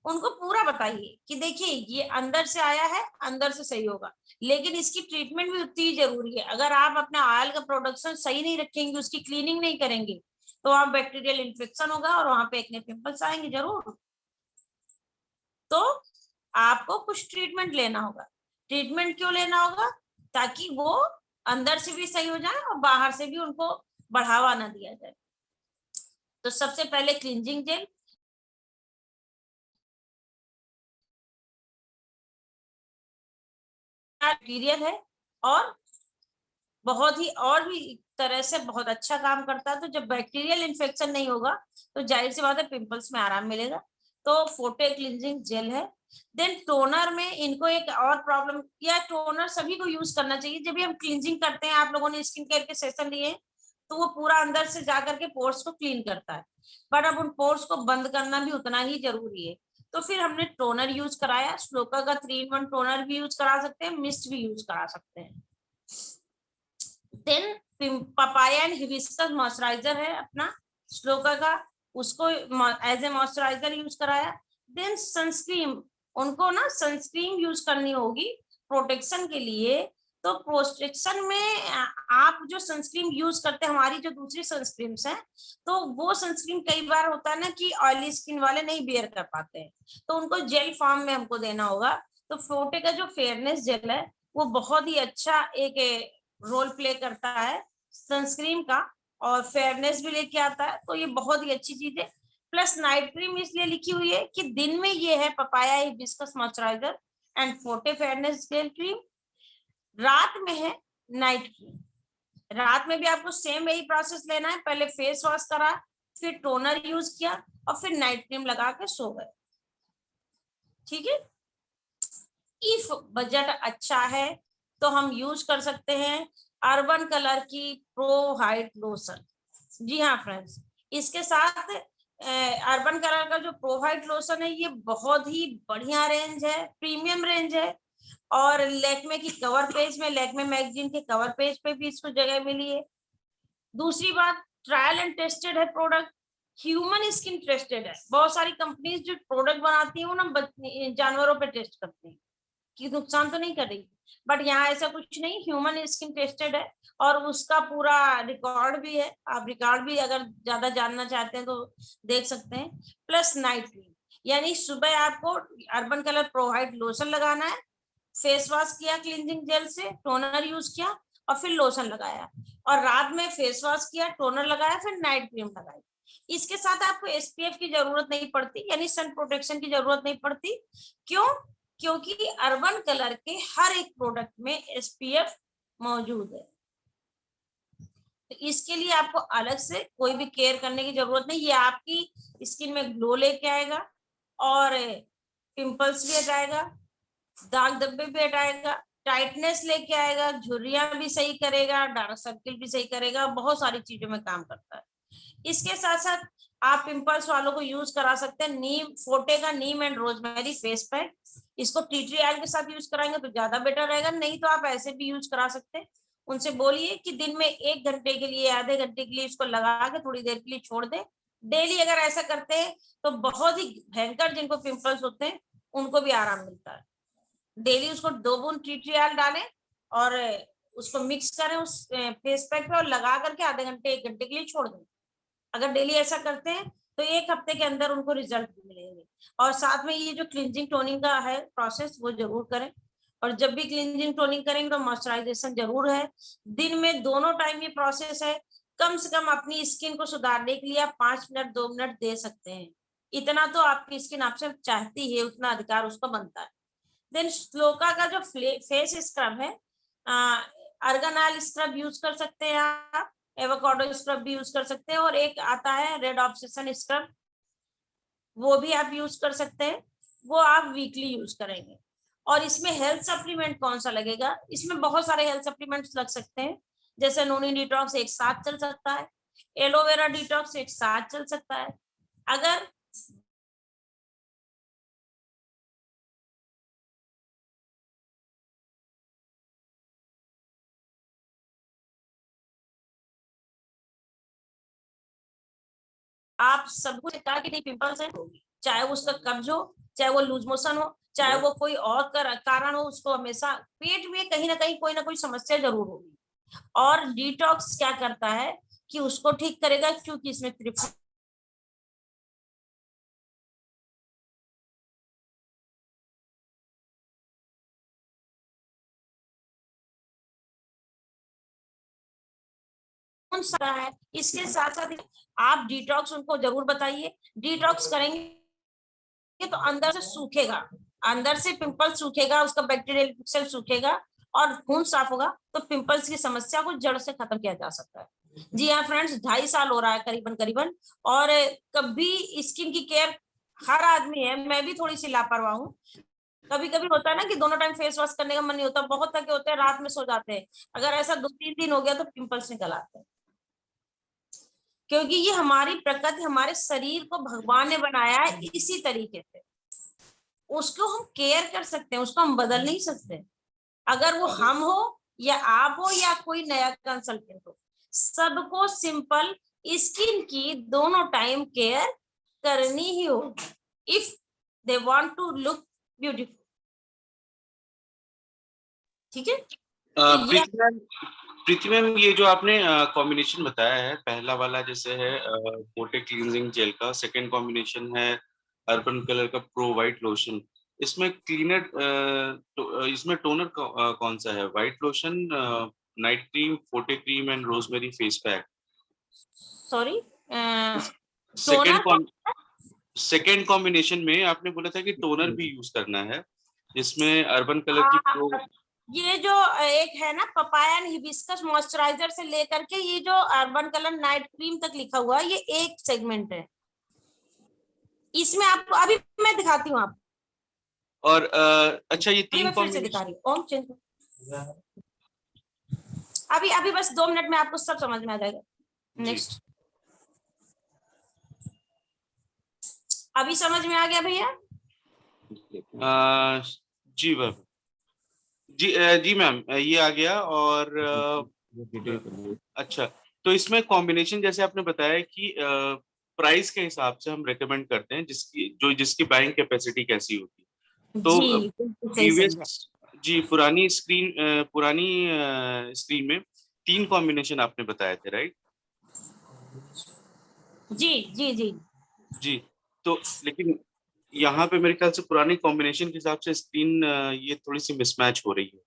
उनको पूरा बताइए कि देखिए ये अंदर से आया है, अंदर से सही होगा, लेकिन इसकी ट्रीटमेंट भी उतनी ही जरूरी है। अगर आप अपने ऑयल का प्रोडक्शन सही नहीं रखेंगे, उसकी क्लीनिंग नहीं करेंगे, तो वहां बैक्टीरियल इन्फेक्शन होगा और वहां पे एक्ने पिंपल्स आएंगे जरूर। तो आपको कुछ ट्रीटमेंट लेना होगा। ट्रीटमेंट क्यों लेना होगा? ताकि वो अंदर से भी सही हो जाए और बाहर से भी उनको बढ़ावा ना दिया जाए। तो सबसे पहले क्लिंजिंग जेल, मटीरियल है और बहुत ही और भी तरह से बहुत अच्छा काम करता है। तो जब बैक्टीरियल इन्फेक्शन नहीं होगा तो जाहिर सी बात है पिंपल्स में आराम मिलेगा। तो फोटे क्लिंजिंग जेल है। देन टोनर में इनको एक और प्रॉब्लम, या टोनर सभी को यूज करना चाहिए जब भी हम क्लिंजिंग करते हैं। आप लोगों ने स्किन केयर के सेशन लिए तो वो पूरा अंदर से जाकर के पोर्स को क्लीन करता है, पर अब उन पोर्स को बंद करना भी उतना ही जरूरी है। तो फिर हमने टोनर यूज कराया, श्लोका का 3-in-1 टोनर भी यूज करा सकते हैं, मिस्ट भी यूज करा सकते हैं। Then papaya and hibiscus moisturiser है अपना श्लोका का, उसको एज ए मॉइस्चराइजर यूज कराया। देन सनस्क्रीन, उनको ना सनस्क्रीन यूज करनी होगी प्रोटेक्शन के लिए। तो प्रोटेक्शन में आप जो सनस्क्रीन यूज करते हैं, हमारी जो दूसरी सनस्क्रीन है, तो वो सनस्क्रीन कई बार होता है ना कि ऑयली स्किन वाले नहीं बेयर कर पाते हैं, तो उनको जेल फॉर्म में हमको देना होगा। तो फोर्टे का जो फेयरनेस जेल है वो बहुत ही अच्छा एक रोल प्ले करता है सनस्क्रीन का, और फेयरनेस भी लेके आता है, तो ये बहुत ही अच्छी चीज है। प्लस नाइट क्रीम इसलिए लिखी हुई है कि दिन में ये है papaya hibiscus moisturiser and forte fairness gel cream, रात में है नाइट क्रीम। रात में भी आपको सेम यही प्रोसेस लेना है, पहले फेस वॉश करा, फिर टोनर यूज किया और फिर नाइट क्रीम लगा के सो गए। ठीक है, इफ बजट अच्छा है तो हम यूज कर सकते हैं अर्बन कलर की प्रो हाइट लोशन। जी हाँ फ्रेंड्स, इसके साथ अर्बन कलर का जो प्रो हाइट लोशन है ये बहुत ही बढ़िया रेंज है, प्रीमियम रेंज है, और लैक्मे की कवर पेज में, लैक्मे मैगजीन के कवर पेज पे भी इसको जगह मिली है। दूसरी बात, ट्रायल एंड टेस्टेड है प्रोडक्ट, ह्यूमन स्किन टेस्टेड है। बहुत सारी कंपनीज जो प्रोडक्ट बनाती है वो ना जानवरों पे टेस्ट करती है कि नुकसान तो नहीं करेगी, बट यहाँ ऐसा कुछ नहीं, ह्यूमन स्किन टेस्टेड है और उसका पूरा रिकॉर्ड भी है। आप रिकॉर्ड भी अगर ज्यादा जानना चाहते हैं तो देख सकते हैं। प्लस नाइट क्रीम, यानी सुबह आपको urban colour pro height lotion लगाना है, फेस वॉश किया क्लींजिंग जेल से, टोनर यूज किया और फिर लोशन लगाया, और रात में फेस वॉश किया, टोनर लगाया, फिर नाइट क्रीम लगाई। इसके साथ आपको एसपीएफ की जरूरत नहीं पड़ती, यानी सन प्रोटेक्शन की जरूरत नहीं पड़ती। क्यों? क्योंकि अर्बन कलर के हर एक प्रोडक्ट में एसपीएफ मौजूद है, तो इसके लिए आपको अलग से कोई भी केयर करने की जरूरत नहीं। ये आपकी स्किन में ग्लो लेके आएगा और पिंपल्स भी हटाएगा, दाग धब्बे भी हटाएगा, टाइटनेस लेके आएगा, झुर्रियां भी सही करेगा, डार्क सर्किल भी सही करेगा, बहुत सारी चीजों में काम करता है। इसके साथ साथ आप पिंपल्स वालों को यूज करा सकते हैं नीम, फोर्टे का नीम एंड रोजमेरी फेस पैक, इसको टी ट्री ऑयल के साथ यूज कराएंगे तो ज्यादा बेटर रहेगा, नहीं तो आप ऐसे भी यूज करा सकते हैं। उनसे बोलिए कि दिन में 1 घंटे के लिए, आधे घंटे के लिए इसको लगा के थोड़ी देर के लिए छोड़ दे। डेली अगर ऐसा करते हैं तो बहुत ही भयंकर जिनको पिंपल्स होते हैं उनको भी आराम मिलता है। डेली उसको 2 बूंद टी ट्री ऑयल डालें और उसको मिक्स करें उस फेस पैक पे और लगा करके आधे घंटे 1 घंटे के लिए छोड़ दें। अगर डेली ऐसा करते हैं तो 1 हफ्ते के अंदर उनको रिजल्ट भी मिलेंगे। और साथ में ये जो क्लींजिंग टोनिंग का है प्रोसेस वो जरूर करें, और जब भी क्लींजिंग टोनिंग करेंगे तो मॉइस्चराइजेशन जरूर है। दिन में दोनों टाइम ये प्रोसेस है। कम से कम अपनी स्किन को सुधारने के लिए आप 5 मिनट 2 मिनट दे सकते हैं, इतना तो आपकी स्किन आपसे चाहती है, उतना अधिकार उसको बनता है। देन श्लोका का जो फेस स्क्रब है, अर्गन स्क्रब यूज कर सकते हैं आप, एवोकाडो स्क्रब भी यूज कर सकते हैं, और एक आता है रेड ऑब्सेशन स्क्रब, वो भी आप यूज कर सकते हैं, वो आप वीकली यूज करेंगे। और इसमें हेल्थ सप्लीमेंट कौन सा लगेगा? इसमें बहुत सारे हेल्थ सप्लीमेंट्स लग सकते हैं, जैसे नोनी डिटॉक्स एक साथ चल सकता है, एलोवेरा डिटॉक्स एक साथ चल सकता है। अगर आप सबको कहा कि नहीं पिंपल्स है, चाहे उसका कब्ज हो, चाहे वो लूज मोशन हो, चाहे वो कोई और कारण हो, उसको हमेशा पेट में कहीं ना कोई समस्या जरूर होगी। और डिटॉक्स क्या करता है कि उसको ठीक करेगा, क्योंकि इसमें है। इसके साथ साथ आप डिटॉक्स उनको जरूर बताइए। डिटॉक्स करेंगे तो अंदर से सूखेगा, अंदर से पिंपल सूखेगा, उसका बैक्टीरियल पिक्सल सूखेगा और खून साफ होगा, तो पिंपल्स की समस्या को जड़ से खत्म किया जा सकता है। जी हाँ फ्रेंड्स, 2.5 साल हो रहा है करीबन, और कभी स्किन की केयर हर आदमी है, मैं भी थोड़ी सी लापरवाह हूँ। कभी कभी होता है ना कि दोनों टाइम फेस वॉश करने का मन नहीं होता, बहुत थके होते हैं, रात में सो जाते हैं, अगर ऐसा 2-3 दिन हो गया तो पिंपल्स निकल आते हैं। क्योंकि ये हमारी प्रकृति, हमारे शरीर को भगवान ने बनाया है इसी तरीके से। उसको हम केयर कर सकते हैं, उसको हम बदल नहीं सकते। अगर वो हम हो या आप हो या कोई नया कंसल्टेंट हो, सबको सिंपल स्किन की दोनों टाइम केयर करनी ही होगी if they want to look beautiful. ठीक है। तो ये प्रीति मैम, ये जो आपने कॉम्बिनेशन बताया है, पहला वाला जैसे है पोटे क्लींजिंग जेल का, सेकंड कॉम्बिनेशन है अर्बन कलर का प्रो वाइट लोशन, इसमें क्लीनर इसमें टोनर कौन सा है? वाइट लोशन, नाइट क्रीम, फोटे cream and rosemary face pack. Sorry, second combination में आपने बोला था कि टोनर भी यूज करना है, जिसमें अर्बन कलर की प्रो, ये जो एक है ना पपाया एंड हिबिस्कस मॉइस्चराइजर से लेकर के ये जो अर्बन कलर नाइट क्रीम तक लिखा हुआ है, ये एक सेगमेंट है। इसमें आपको अभी मैं दिखाती हूँ आप, और अच्छा ये तीन मैं फिर से दिखा रही हूँ। ओम चेंज, अभी बस 2 मिनट में आपको सब समझ में आ जाएगा। नेक्स्ट, अभी समझ में आ गया भैया? जी मैम, जी मैम, ये आ गया। और अच्छा, तो इसमें कॉम्बिनेशन जैसे आपने बताया कि प्राइस के हिसाब से हम रेकमेंड करते हैं जिसकी बाइंग कैपेसिटी कैसी होती है। तो प्रीवियस पुरानी स्क्रीन में 3 कॉम्बिनेशन आपने बताए थे, राइट? जी। तो लेकिन यहाँ पे मेरे ख्याल से पुरानी कॉम्बिनेशन के हिसाब से स्क्रीन ये थोड़ी सी मिसमैच हो रही है।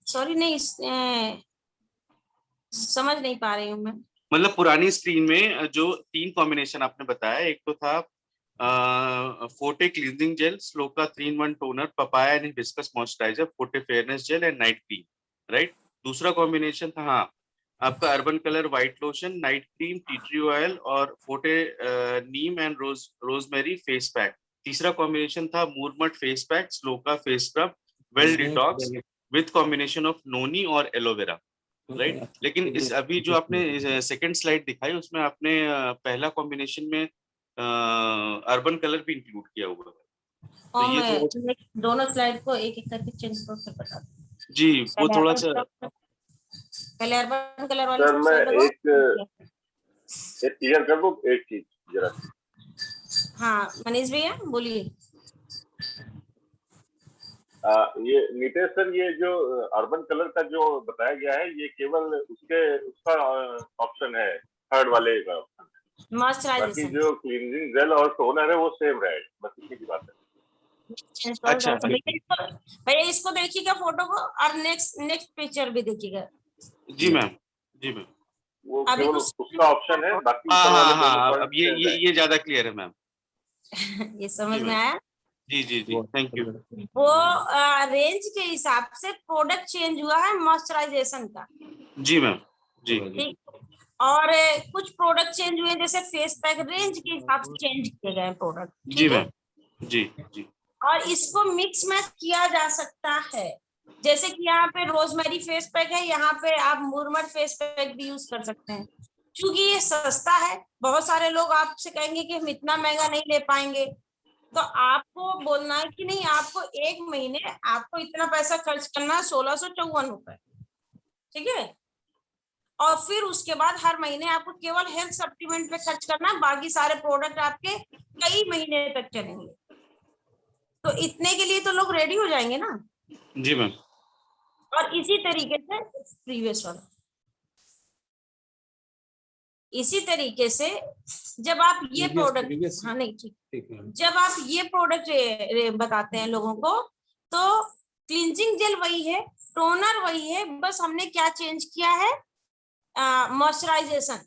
सॉरी, नहीं समझ नहीं पा रही हूँ मैं। मतलब पुरानी स्क्रीन में जो 3 कॉम्बिनेशन आपने बताया, एक तो था फोटे क्लींजिंग जेल, स्लोका 3-in-1 toner, papaya and hibiscus moisturiser, फोटे fairness gel and night cream, right? दूसरा कॉम्बिनेशन था आपका urban colour white lotion, night cream, tea tree oil और फोटे neem and rosemary face pack. तीसरा कॉम्बिनेशन था मूरमट फेस पैक, स्लोका face scrub, well detox with combination of noni और एलोवेरा, राइट? लेकिन इस अभी जो आपने सेकंड स्लाइड दिखाई, उसमें आपने पहला कॉम्बिनेशन में अर्बन कलर भी इंक्लूड किया हुआ है। तो ये दोनों स्लाइड को एक एक करके चेंज कर बता जी, वो थोड़ा सा पहले अर्बन कलर वाले। सर मैं एक क्लियर कर दूं एक चीज जरा। हाँ मनीष भैया बोलिए। ये नीतेश सर, ये जो अर्बन कलर का जो बताया गया है, ये केवल उसका ऑप्शन है, थर्ड वाले का ऑप्शन है। बाकी जो क्लींजिंग जेल और टोनर है वो सेम रहेगा, बस इतनी की बात है। अच्छा भैया इसको देखिएगा फोटो को, और नेक्स्ट पिक्चर भी देखिएगा। जी मैम, वो केवल उसका ऑप्शन है, बाकी ऊपर वाले दोनों अब ये ज्यादा क्लियर है मैम। ये समझ में आया? जी, थैंक यू। वो रेंज के हिसाब से प्रोडक्ट चेंज हुआ है मॉइस्चराइजेशन का। जी मैम, जी। और कुछ प्रोडक्ट चेंज हुए, जैसे फेस पैक रेंज के हिसाब से चेंज किए गए प्रोडक्ट। जी मैम, जी। और इसको मिक्स मैच किया जा सकता है, जैसे कि यहाँ पे रोजमेरी फेस पैक है, यहाँ पे आप मुरमट फेस पैक भी यूज कर सकते हैं। क्योंकि ये सस्ता है, बहुत सारे लोग आपसे कहेंगे कि हम इतना महंगा नहीं ले पाएंगे, तो आपको बोलना है कि नहीं, आपको एक महीने आपको इतना पैसा खर्च करना है, 1654 रुपए, ठीक है? और फिर उसके बाद हर महीने आपको केवल हेल्थ सप्लीमेंट पे खर्च करना है, बाकी सारे प्रोडक्ट आपके कई महीने तक चलेंगे। तो इतने के लिए तो लोग रेडी हो जाएंगे ना। जी मैम। और इसी तरीके से प्रीवियस वाला, इसी तरीके से जब आप ये प्रोडक्ट, हाँ नहीं ठीक, जब आप ये प्रोडक्ट बताते हैं लोगों को, तो क्लींजिंग जेल वही है, टोनर वही है, बस हमने क्या चेंज किया है, मॉइस्चराइजेशन।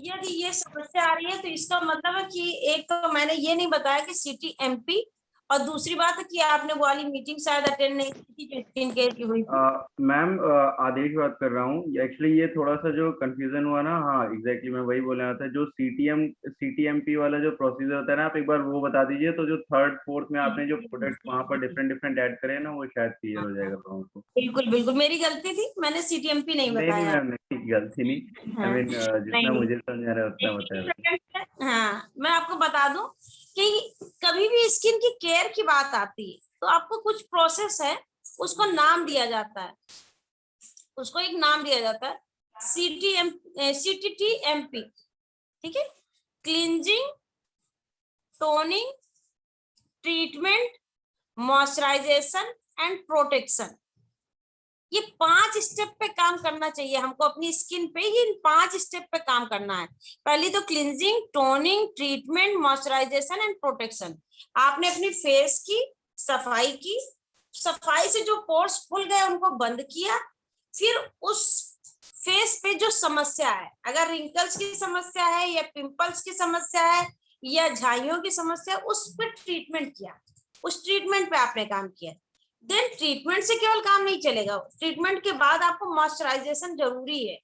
यदि ये समस्या आ रही है तो इसका मतलब है कि एक तो मैंने ये नहीं बताया कि CTMP, और दूसरी बात है कि आपने वो वाली मीटिंग शायद अटेंड नहीं की थी स्किन केयर की हुई थी। मैम आदेश बात कर रहा हूँ। एक्चुअली ये थोड़ा सा जो कंफ्यूजन हुआ ना, हाँ एग्जैक्टली मैं वही बोलने आता है। जो CTMP वाला जो प्रोसीजर होता है ना, आप एक बार वो बता दीजिए, तो जो 3rd 4th में आपने जो प्रोडक्ट वहाँ पर डिफरेंट ऐड करे ना, वो शायद क्लियर हो जाएगा लोगों को। बिल्कुल मेरी गलती थी, मैंने CTMP नहीं बताया। नहीं मैम, गलती नहीं। आई मीन जितना मुझे समझ आ रहा है उतना बताया। हाँ, मैं आपको बता दूं कि कभी भी स्किन की केयर की बात आती है तो आपको कुछ प्रोसेस है, उसको नाम दिया जाता है, उसको एक नाम दिया जाता है CTTMP, ठीक है, cleansing, toning, treatment, moisturisation and protection. ये 5 स्टेप पे काम करना चाहिए हमको, अपनी स्किन पे ही इन 5 स्टेप पे काम करना है। पहली तो cleansing, toning, treatment, moisturisation and protection. आपने अपनी फेस की सफाई की, सफाई से जो पोर्स खुल गए उनको बंद किया, फिर उस फेस पे जो समस्या है, अगर रिंकल्स की समस्या है या पिंपल्स की समस्या है या झाइयों की समस्या, उस पर ट्रीटमेंट किया, उस ट्रीटमेंट पे आपने काम किया। देन ट्रीटमेंट से केवल काम नहीं चलेगा, ट्रीटमेंट के बाद आपको मॉइस्चराइजेशन जरूरी है,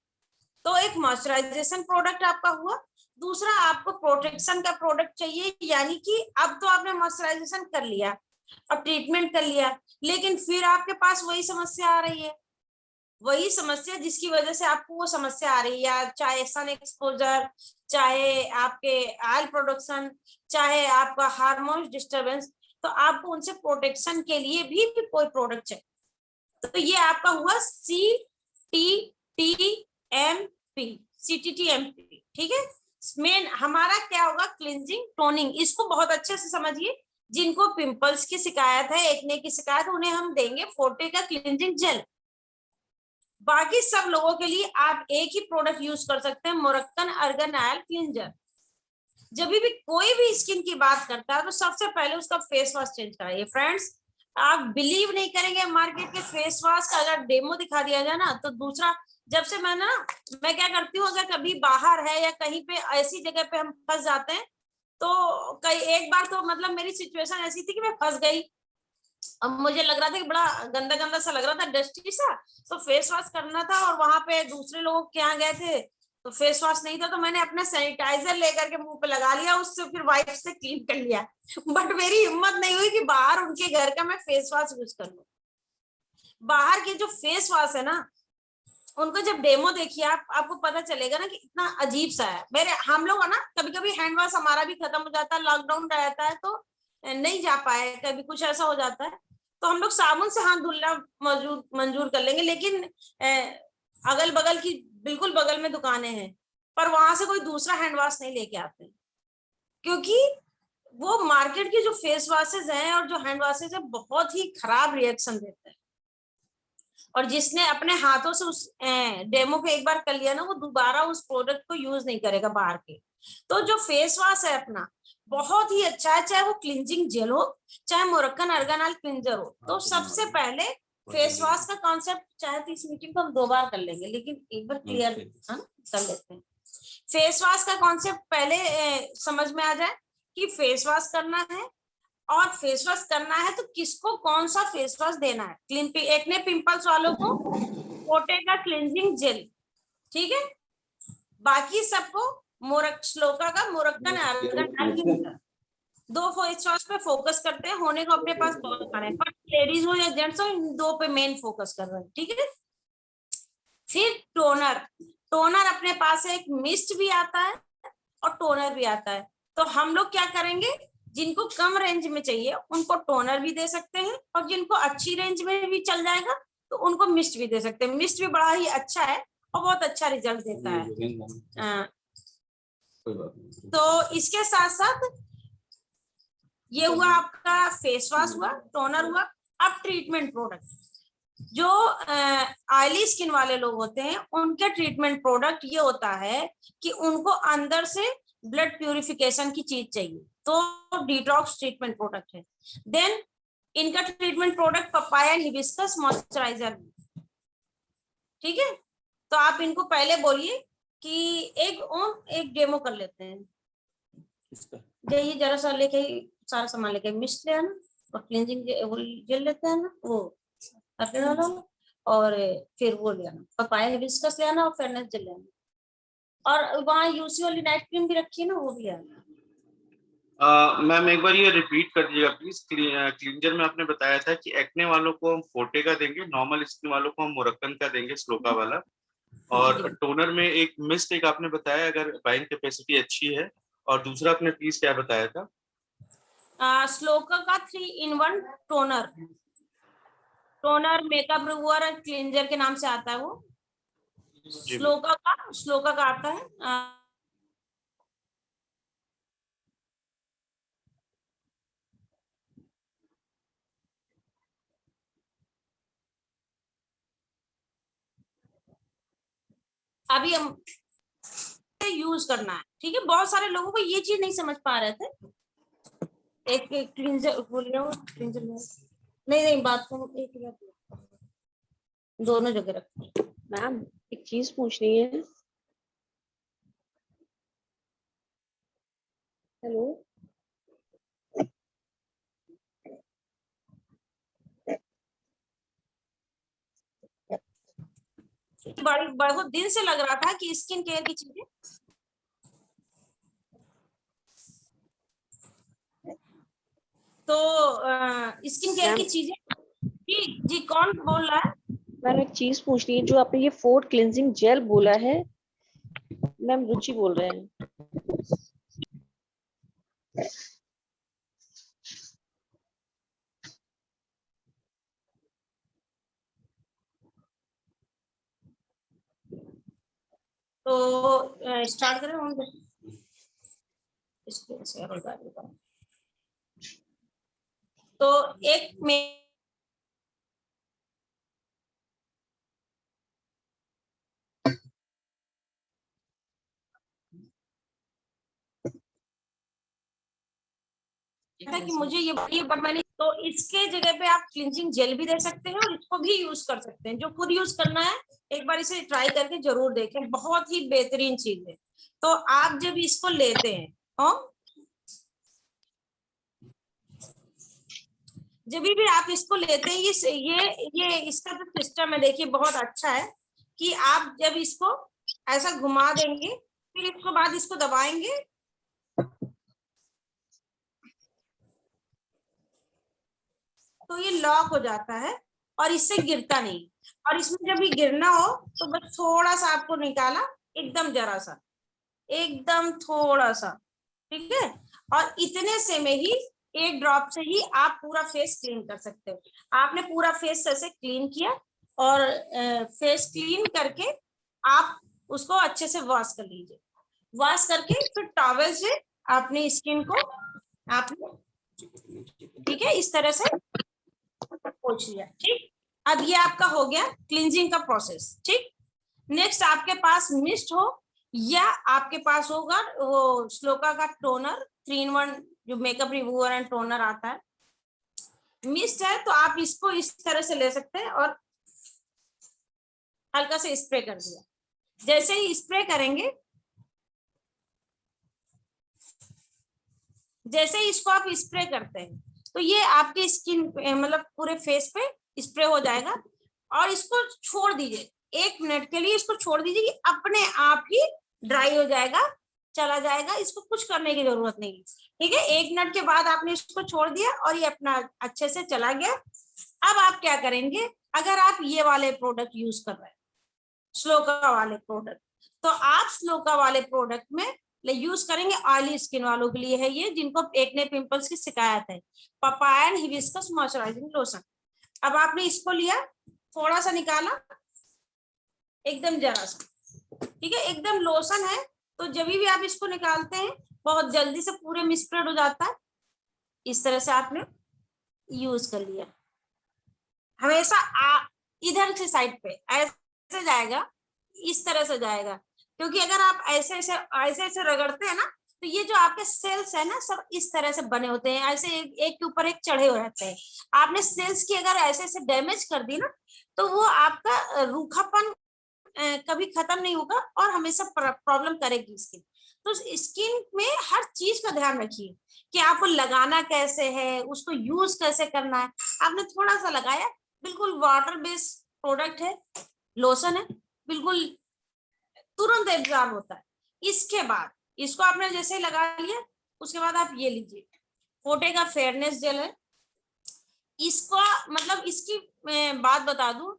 तो एक मॉइस्चराइजेशन प्रोडक्ट आपका हुआ। दूसरा आपको प्रोटेक्शन का प्रोडक्ट चाहिए, यानी कि अब तो आपने मॉइस्चराइजेशन कर लिया और ट्रीटमेंट कर लिया, लेकिन फिर आपके पास वही समस्या आ रही है, वही समस्या जिसकी वजह से आपको वो समस्या आ रही है, चाहे सन एक्सपोजर, चाहे आपके ऑयल प्रोडक्शन, चाहे आपका हार्मोन डिस्टर्बेंस, तो आपको उनसे प्रोटेक्शन के लिए भी कोई प्रोडक्ट चाहिए। तो ये आपका हुआ CTTMP, ठीक है। मेन हमारा क्या होगा, क्लींजिंग, टोनिंग, इसको बहुत अच्छे से समझिए। जिनको पिंपल्स की शिकायत है, एक्ने की शिकायत, उन्हें हम देंगे फोर्टे का क्लींजिंग जेल। बाकी सब लोगों के लिए आप एक ही प्रोडक्ट यूज कर सकते हैं, मोरक्कन अर्गन ऑयल क्लींजर। जब भी कोई भी स्किन की बात करता है तो सबसे पहले उसका फेस वॉश चेंज कराइए। फ्रेंड्स, आप बिलीव नहीं करेंगे, मार्केट के फेस वॉश का अगर डेमो दिखा दिया जाए ना, तो दूसरा, जब से मैं क्या करती हूँ, अगर कभी बाहर है या कहीं पे ऐसी जगह पे हम फंस जाते हैं, तो कई एक बार तो मतलब मेरी सिचुएशन ऐसी थी कि मैं फंस गई। अब मुझे लग रहा था कि बड़ा गंदा गंदा सा लग रहा था, डस्टी सा, तो फेस वॉश करना था, और वहां पे दूसरे लोग के यहाँ गए थे तो फेस वॉश नहीं था, तो मैंने अपना सैनिटाइजर लेकर के मुंह पे लगा लिया, उससे फिर वाइप से क्लीन कर लिया। बट मेरी हिम्मत नहीं हुई कि बाहर उनके घर का मैं फेस वॉश यूज कर लूं। बाहर के जो फेस वॉश है ना, उनको जब डेमो देखिए आपको पता चलेगा ना कि इतना अजीब सा है। हम लोग है ना, कभी कभी हैंड वॉश हमारा भी खत्म हो जाता है, लॉकडाउन रहता है तो नहीं जा पाए, कभी कुछ ऐसा हो जाता है, तो हम लोग साबुन से हाथ धुलना मंजूर कर लेंगे, लेकिन अगल बगल की बिल्कुल बगल में दुकानें हैं, पर वहां से कोई दूसरा हैंड वॉश नहीं लेके आते, क्योंकि वो मार्केट के जो फेस वॉशेज हैं और जो हैंड वॉशेज है बहुत ही खराब रिएक्शन देते हैं, और जिसने अपने हाथों से उस डेमो को एक बार कर लिया ना, वो दोबारा उस प्रोडक्ट को यूज नहीं करेगा बाहर के। तो जो फेस वॉश है अपना बहुत ही अच्छा है, चाहे वो क्लींजिंग जेल हो, चाहे मोरक्कन अर्गन ऑयल क्लींजर हो। तो सबसे पहले फेस वॉश का कॉन्सेप्ट, चाहे तो इस मीटिंग को हम 2 बार कर लेंगे, लेकिन एक बार क्लियर कर लेते हैं। फेस वॉश का कॉन्सेप्ट पहले समझ में आ जाए कि फेस वॉश करना है, और फेस वॉश करना है तो किसको कौन सा फेस वॉश देना है। एक्ने पिंपल्स वालों को फोर्टे का क्लींजिंग जेल, ठीक है, बाकी सबको श्लोका का मोरक्कन अर्गन। 2 फेस वॉश पे फोकस करते हैं, होने को अपने पास बहुत सारे हैं, पर लेडीज हो या जेंट्स हो, इन 2 पे मेन फोकस कर रहे हैं, ठीक है। फिर टोनर अपने पास एक मिस्ट भी आता है और टोनर भी आता है। तो हम लोग क्या करेंगे, जिनको कम रेंज में चाहिए उनको टोनर भी दे सकते हैं, और जिनको अच्छी रेंज में भी चल जाएगा तो उनको मिस्ट भी दे सकते हैं। मिस्ट भी बड़ा ही अच्छा है और बहुत अच्छा रिजल्ट देता है। तो इसके साथ साथ ये हुआ आपका फेस वॉश हुआ, टोनर हुआ। अब ट्रीटमेंट प्रोडक्ट, जो ऑयली स्किन वाले लोग होते हैं उनके ट्रीटमेंट प्रोडक्ट ये होता है कि उनको अंदर से ब्लड प्यूरिफिकेशन की चीज चाहिए, तो डिटॉक्स ट्रीटमेंट प्रोडक्ट है। देन इनका treatment product papaya hibiscus moisturiser, ठीक है। तो आप इनको पहले बोलिए कि एक डेमो कर लेते हैं, यही जरा सा लेके सारा सामान लेके मिस्ट ले आना, और क्लींजिंग जेल लेते हैं ना, वो करके डालो, और फिर वो ले आना, पपाया हिबिस्कस ले आना, और फेयरनेस जेल ले आना, और वहाँ यूसी वाली नाइट क्रीम भी रखी है ना, वो भी आना। मैम एक बार ये रिपीट कर दीजिएगा प्लीज। क्लींजर में आपने बताया था कि एक्ने वालों को हम फोर्टे का देंगे, नॉर्मल स्किन वालों को हम मोरक्कन का देंगे, श्लोका वाला, और टोनर में एक मिस्ट एक आपने बताया अगर बाइंग कैपेसिटी अच्छी है, और दूसरा आपने प्लीज क्या बताया था? श्लोका का 3-in-1 टोनर, मेकअप रिमूवर और क्लींजर के नाम से आता है वो। श्लोका का आता है। अभी हम यूज करना है, ठीक है। बहुत सारे लोगों को ये चीज नहीं समझ पा रहे थे। एक क्लींजर बोल रहे हो, क्लींजर नहीं बात को एक दोनों जगह रख। मैम एक चीज पूछनी है। हेलो, बहुत दिन से लग रहा था कि स्किन केयर की चीजें, तो स्किन केयर की चीजें। जी कौन बोल रहा है? मैम एक चीज पूछनी है, जो आपने ये 4 क्लिनजिंग जेल बोला है, मैम रुचि बोल रहे हैं। तो स्टार्ट करें हम इसको ऐसे बता देता हूं। तो एक में कि मुझे ये मैंने, तो इसके जगह पे आप क्लिंजिंग जेल भी दे सकते हैं और इसको भी यूज कर सकते हैं। जो खुद यूज करना है एक बार इसे ट्राई करके जरूर देखें, बहुत ही बेहतरीन चीज है। तो आप जब इसको लेते हैं जब भी आप इसको लेते हैं, ये इसका जो सिस्टम है देखिए बहुत अच्छा है कि आप जब इसको ऐसा घुमा देंगे, फिर इसको बाद इसको दबाएंगे, तो ये लॉक हो जाता है और इससे गिरता नहीं। और इसमें जब भी गिरना हो तो बस थोड़ा सा आपको निकाला, एकदम जरा सा, एकदम थोड़ा सा, ठीक है। और इतने से में ही, एक ड्रॉप से ही आप पूरा फेस क्लीन कर सकते हो। आपने पूरा फेस ऐसे क्लीन किया और फेस क्लीन करके आप उसको अच्छे से वॉश कर लीजिए। वॉश करके फिर टॉवेल से अपनी स्किन को आपने, ठीक है, इस तरह से पोंछ लिया, ठीक। अब ये आपका हो गया क्लींजिंग का प्रोसेस, ठीक। नेक्स्ट आपके पास मिस्ट हो या आपके पास होगा वो श्लोका का टोनर 3-in-1 जो मेकअप रिमूवर एंड टोनर आता है। मिस्ट है तो आप इसको इस तरह से ले सकते हैं और हल्का से स्प्रे कर दिया। जैसे ही स्प्रे करेंगे, जैसे ही इसको आप स्प्रे करते हैं तो ये आपकी स्किन मतलब पूरे फेस पे स्प्रे हो जाएगा। और इसको छोड़ दीजिए 1 मिनट के लिए, इसको छोड़ दीजिए कि अपने आप ही ड्राई हो जाएगा, चला जाएगा। इसको कुछ करने की जरूरत नहीं, ठीक है। 1 मिनट के बाद आपने इसको छोड़ दिया और ये अपना अच्छे से चला गया। अब आप क्या करेंगे, अगर आप ये वाले प्रोडक्ट यूज कर रहे हैं, श्लोका वाले प्रोडक्ट, तो आप श्लोका वाले प्रोडक्ट में यूज करेंगे। ऑयली स्किन वालों के लिए है ये, जिनको एक्ने पिंपल्स की शिकायत है। Papaya and hibiscus moisturising lotion. अब आपने इसको लिया, थोड़ा सा निकाला, एकदम जरा सा, ठीक है, एकदम लोशन है। तो जब भी आप इसको निकालते हैं बहुत जल्दी से पूरे में स्प्रेड हो जाता है। इस तरह से आपने यूज कर लिया। हमेशा इधर से साइड पे ऐसे जाएगा, इस तरह से जाएगा, क्योंकि अगर आप ऐसे ऐसे रगड़ते हैं ना, तो ये जो आपके सेल्स है ना, सब इस तरह से बने होते हैं, ऐसे एक के ऊपर एक चढ़े हो रहते हैं। आपने सेल्स की अगर ऐसे ऐसे डैमेज कर दी ना, तो वो आपका रूखापन कभी खत्म नहीं होगा और हमेशा प्रॉब्लम करेगी स्किन। तो स्किन में हर चीज का ध्यान रखिए कि आपको लगाना कैसे है, उसको यूज कैसे करना है। आपने थोड़ा सा लगाया, बिल्कुल वाटर बेस्ड प्रोडक्ट है, लोशन है, बिल्कुल तुरंत एब्जॉर्ब होता है। इसके बाद इसको आपने जैसे लगा लिया, उसके बाद आप ये लीजिए, फोटे का फेयरनेस जेल है। इसको मतलब इसकी मैं बात बता दूं,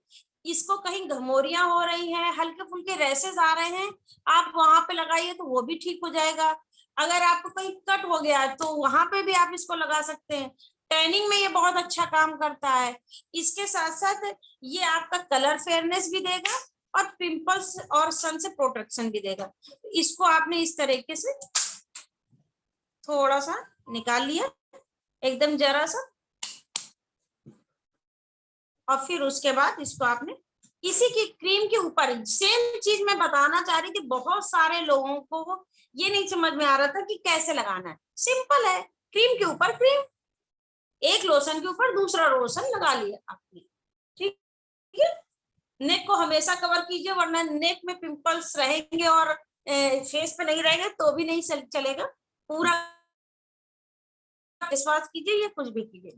इसको कहीं घमोरियां हो रही हैं, हल्के फुल्के रैसेस आ रहे हैं, आप वहां पे लगाइए तो वो भी ठीक हो जाएगा। अगर आपको कहीं कट हो गया है तो वहां पे भी आप इसको लगा सकते हैं। टैनिंग में ये बहुत अच्छा काम करता है। इसके साथ साथ ये आपका कलर फेयरनेस भी देगा और पिंपल्स और सन से प्रोटेक्शन भी देगा। इसको आपने इस तरीके से थोड़ा सा निकाल लिया, एकदम जरा सा, और फिर उसके बाद इसको आपने इसी की क्रीम के ऊपर, सेम चीज मैं बताना चाह रही थी, बहुत सारे लोगों को ये नहीं समझ में आ रहा था कि कैसे लगाना है। सिंपल है, क्रीम के ऊपर क्रीम, एक लोशन के ऊपर दूसरा लोशन लगा लिया आपने, ठीक है। नेक को हमेशा कवर कीजिए, वरना नेक में पिंपल्स रहेंगे और फेस पे नहीं रहेंगे तो भी नहीं चलेगा। पूरा विश्वास कीजिए, ये कुछ भी कीजिए।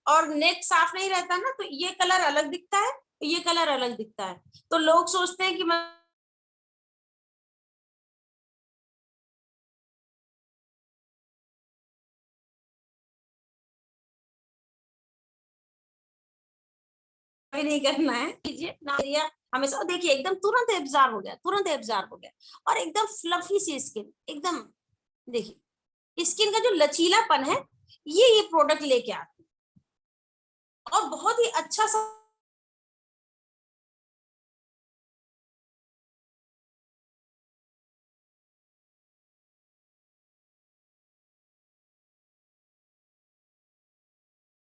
और नेक साफ नहीं रहता ना, तो ये कलर अलग दिखता है, ये कलर अलग दिखता है। तो लोग सोचते हैं कि मैं नहीं करना है, कीजिए ना। हमेशा देखिए एकदम तुरंत एब्जॉर्ब हो गया, तुरंत एब्जॉर्ब हो गया, और एकदम फ्लफी सी स्किन, एकदम देखिए स्किन का जो लचीलापन है ये प्रोडक्ट लेके आते हैं। और बहुत ही अच्छा सा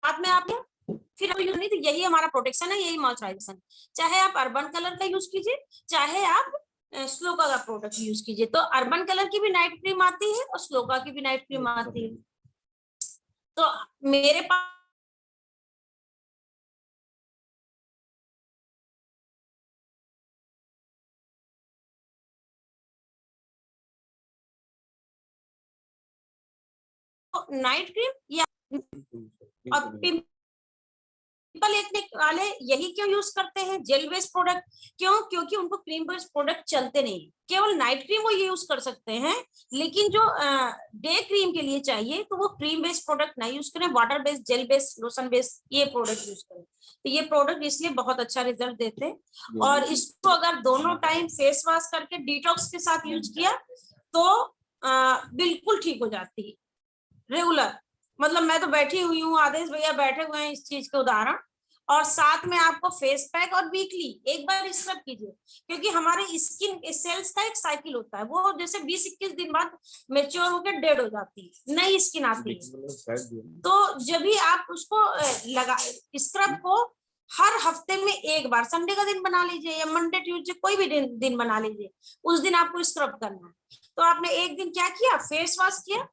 हाथ में आपने फिर नहीं, तो यही हमारा प्रोटेक्शन है, यही मॉइस्चराइजेशन। चाहे आप अर्बन कलर का यूज कीजिए, चाहे आप स्लोका का प्रोडक्ट यूज कीजिए। तो अर्बन कलर की भी नाइट क्रीम आती है और स्लोका की भी नाइट क्रीम आती है। तो मेरे पास नाइट क्रीम या और पिंपल देखने वाले यही क्यों यूज करते हैं जेल बेस्ड प्रोडक्ट? क्यों? क्योंकि उनको क्रीम बेस्ड प्रोडक्ट चलते नहीं, केवल नाइट क्रीम वो ये यूज कर सकते हैं। लेकिन जो डे क्रीम के लिए चाहिए तो वो क्रीम बेस्ड प्रोडक्ट ना यूज करें, water based, gel based, lotion based ये प्रोडक्ट यूज करें। तो ये प्रोडक्ट इसलिए बहुत अच्छा रिजल्ट देते हैं। और इसको अगर दोनों टाइम फेस वॉश करके डिटॉक्स के साथ यूज किया तो बिल्कुल ठीक हो जाती है रेगुलर। मतलब मैं तो बैठी हुई हूँ, आदेश भैया बैठे हुए हैं इस चीज के उदाहरण। और साथ में आपको फेस पैक और वीकली एक बार स्क्रब कीजिए, क्योंकि हमारे स्किन सेल्स का एक साइकिल होता है, वो जैसे 20-21 दिन बाद मेच्योर होकर डेड हो जाती है, नई स्किन आती है। तो जब भी आप उसको लगा स्क्रब को हर हफ्ते में एक बार, संडे का दिन बना लीजिए या मंडे ट्यूसडे कोई भी दिन बना लीजिए, उस दिन आपको स्क्रब करना है। तो आपने एक दिन क्या किया, फेस वॉश किया,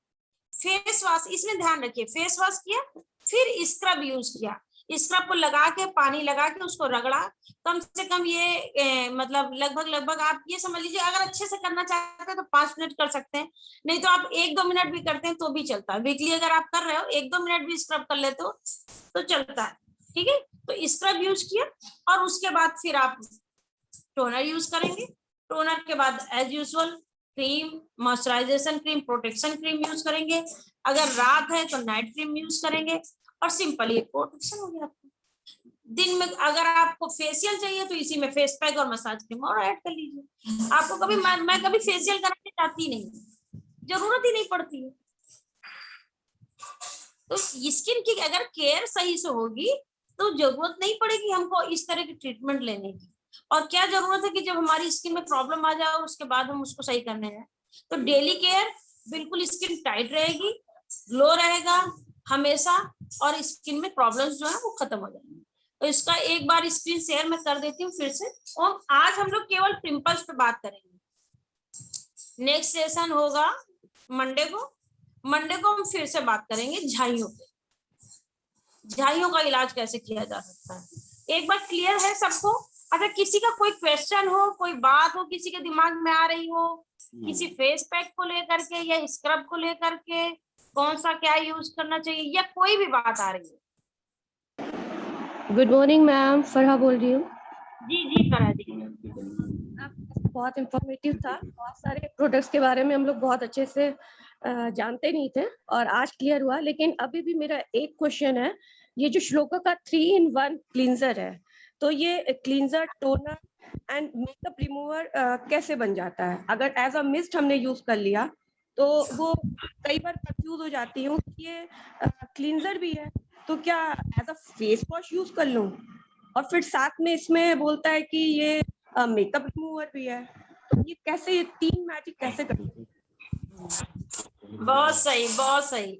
फेस वॉश इसमें ध्यान रखिए, फेस वॉश किया फिर स्क्रब यूज किया, स्क्रब को लगा के पानी लगा के उसको रगड़ा। कम से कम ये मतलब लगभग आप ये समझ लीजिए, अगर अच्छे से करना चाहते हैं तो 5 मिनट कर सकते हैं, नहीं तो आप 1-2 मिनट भी करते हैं तो भी चलता है। वीकली अगर आप कर रहे हो 1-2 मिनट भी स्क्रब कर लेते हो तो चलता है, ठीक है। तो स्क्रब यूज किया और उसके बाद फिर आप टोनर यूज करेंगे। टोनर के बाद as usual cream, moisturisation cream, protection cream use करेंगे। अगर रात है तो नाइट क्रीम यूज करेंगे और सिंपल ये प्रोटेक्शन हो गया आपको। दिन में अगर आपको फेशियल चाहिए तो इसी में फेस पैक और मसाज क्रीम और ऐड कर लीजिए। आपको कभी मैं कभी फेशियल कराने जाती नहीं, जरूरत ही नहीं पड़ती है। तो स्किन की अगर केयर सही से होगी तो जरूरत नहीं पड़ेगी हमको इस तरह की ट्रीटमेंट लेने की। और क्या जरूरत है कि जब हमारी स्किन में प्रॉब्लम आ जाए और उसके बाद हम उसको सही करने जाए। तो डेली केयर, बिल्कुल स्किन टाइट रहेगी, ग्लो रहेगा हमेशा, और स्किन में प्रॉब्लम्स जो है वो खत्म हो जाएंगी। तो इसका एक बार स्क्रीन शेयर मैं कर देती हूँ फिर से। और आज हम लोग केवल पिंपल्स पे बात करेंगे। नेक्स्ट सेशन होगा मंडे को हम फिर से बात करेंगे झाइयों पे, झाइयों का इलाज कैसे किया जा सकता है। एक बार क्लियर है सबको? अगर किसी का कोई क्वेश्चन हो, कोई बात हो किसी के दिमाग में आ रही हो, किसी फेस पैक को लेकर के या स्क्रब को लेकर के, कौन सा क्या यूज करना चाहिए, या कोई भी बात आ रही है। गुड मॉर्निंग मैम, फरहा बोल रही हूँ। जी फरहा जी, बहुत इंफॉर्मेटिव था। बहुत सारे प्रोडक्ट्स के बारे में हम लोग बहुत अच्छे से जानते नहीं थे और आज क्लियर हुआ। लेकिन अभी भी मेरा एक क्वेश्चन है, ये जो श्लोका का 3-in-1 क्लींजर है, तो ये cleanser, toner and makeup remover कैसे बन जाता है? अगर एज अ मिस्ट हमने यूज कर लिया तो वो कई बार कंफ्यूज हो जाती हूँ कि ये क्लींजर भी है तो क्या as a face wash use कर लूं, और फिर साथ में इसमें बोलता है कि ये मेकअप रिमूवर भी है, तो ये कैसे, ये तीन मैजिक कैसे करूं? बहुत सही, बहुत सही।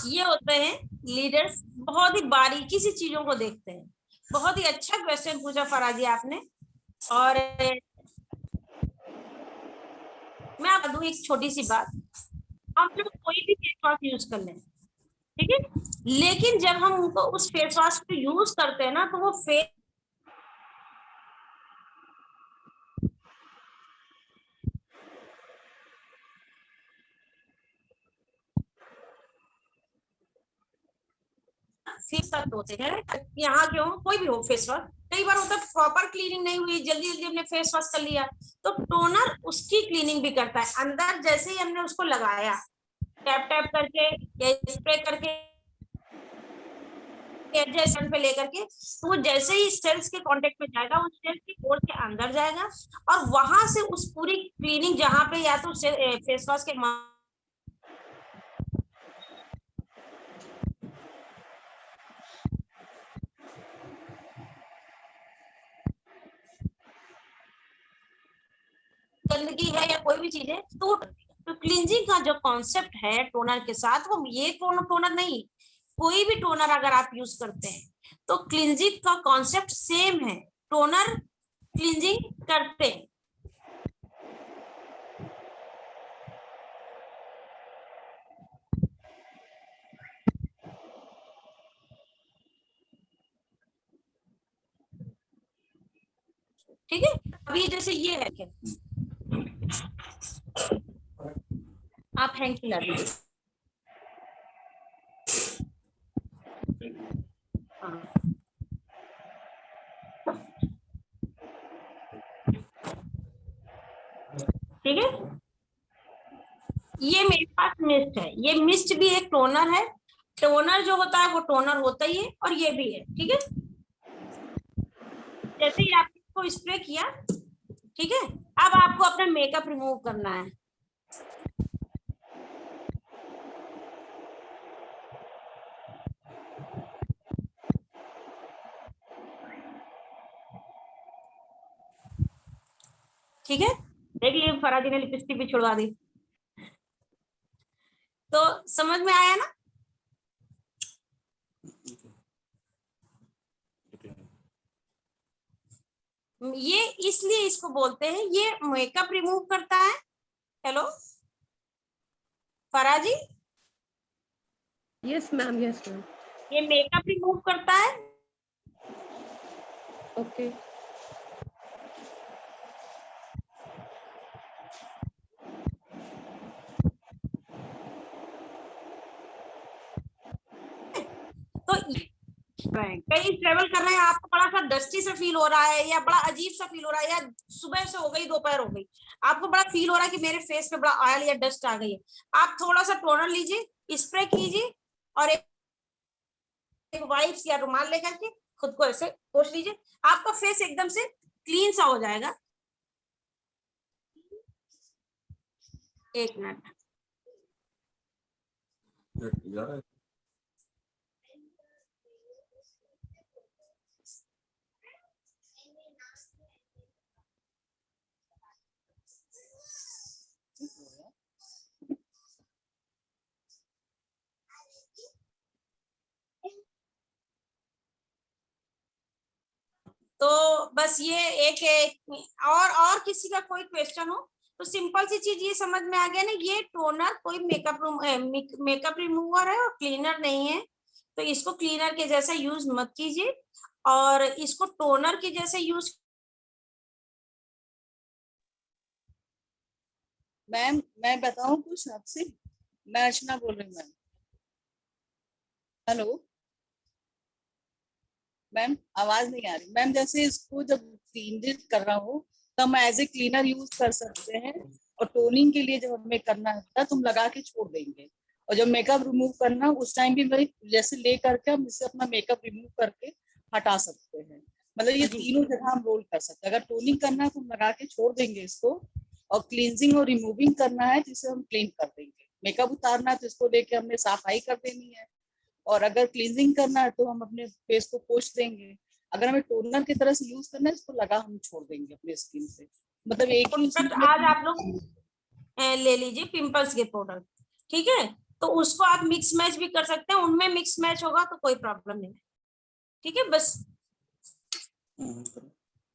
ये होते हैं लीडर्स, बहुत ही बारीकी से चीजों को देखते हैं। बहुत ही अच्छा क्वेश्चन पूछा फराजी आपने। और मैं आपको दूं एक छोटी सी बात, हम लोग कोई भी फेस वॉश यूज कर लें, ठीक है, लेकिन जब हम उनको उस फेस वॉश को यूज करते हैं ना, तो वो फेस तत्व होते हैं, यहाँ क्यों कोई भी हो फेस वॉश, कई बार होता है प्रॉपर क्लीनिंग नहीं हुई, जल्दी जल्दी हमने फेस वॉश कर लिया, तो टोनर उसकी क्लीनिंग भी करता है। अंदर जैसे ही हमने उसको लगाया टैप टैप करके या स्प्रे करके एडजस्टमेंट पे लेकर के, तो वो जैसे ही सेल्स के कांटेक्ट में जाएगा, उस सेल्स के कोर के अंदर जाएगा और वहां से उस पूरी क्लीनिंग जहां पे या तो फेस वॉश के गंदगी है या कोई भी चीज है, तो क्लींजिंग का जो कॉन्सेप्ट है टोनर के साथ, वो ये टोनर नहीं, कोई भी टोनर अगर आप यूज करते हैं तो क्लींजिंग का कॉन्सेप्ट सेम है, टोनर क्लींजिंग करते हैं। ठीक है, अभी जैसे ये है क्या, आप हैंकी ला दीजिए। ठीक है, ये मेरे पास मिस्ट है, ये मिस्ट भी एक टोनर है, टोनर जो होता है वो टोनर होता ही है, और ये भी है। ठीक है, जैसे ही आपने इसको स्प्रे किया, ठीक है, अब आपको अपना मेकअप रिमूव करना है। ठीक है, देख लीजिए फराजी ने लिपस्टिक भी छुड़वा दी, तो समझ में आया ना? ये इसलिए इसको बोलते हैं, ये मेकअप रिमूव करता है। Hello फराजी, yes ma'am, yes ma'am. ये मेकअप रिमूव करता है। ओके। तो कहीं ट्रेवल कर रहे हैं, आपको बड़ा सा डस्टी सा फील हो रहा है, या बड़ा अजीब सा फील हो रहा है, या सुबह से हो गई दोपहर हो गई, आपको बड़ा फील हो रहा है कि मेरे फेस पे बड़ा ऑयल या डस्ट आ गई है, आप थोड़ा सा टोनर लीजिए, स्प्रे कीजिए, और एक वाइप्स या रुमाल लेकर के खुद को ऐसे पोंछ लीजिए, आपका फेस एकदम से क्लीन सा हो जाएगा। एक मिनट, तो बस ये एक और किसी का कोई क्वेश्चन हो तो सिंपल सी चीज ये समझ में आ गया ना, ये टोनर कोई मेकअप रिमूवर है और क्लीनर नहीं है, तो इसको क्लीनर के जैसा यूज मत कीजिए, और इसको टोनर के जैसे यूज। मैम मैं बताऊं कुछ आपसे, मैं अर्चना बोल रही हूँ मैम। हेलो मैम, आवाज नहीं आ रही मैम। जैसे इसको जब क्लीन कर रहा हूँ तब हम एज ए क्लीनर यूज कर सकते हैं, और टोनिंग के लिए जब हमें करना है तुम लगा के छोड़ देंगे, और जब मेकअप रिमूव करना उस टाइम भी वही जैसे ले करके हम इससे अपना मेकअप रिमूव करके हटा सकते हैं। मतलब ये तीनों जगह हम रोल कर सकते हैं। अगर टोनिंग करना है तो हम लगा के छोड़ देंगे इसको, और क्लींजिंग और रिमूविंग करना है जिसे हम क्लीन कर देंगे। मेकअप उतारना है तो इसको लेके हमने सफाई कर देनी है, और अगर क्लींजिंग करना है तो हम अपने फेस को पोंछ देंगे। अगर हमें टोनर की तरह से यूज करना है इसको लगा हम छोड़ देंगे अपने स्किन से, मतलब एक ही प्रोडक्ट आज आप लोग ले लीजिए पिंपल्स के प्रोडक्ट, ठीक है, तो उसको आप मिक्स मैच भी कर सकते हैं, उनमें मिक्स मैच होगा तो कोई प्रॉब्लम नहीं है, ठीक है। बस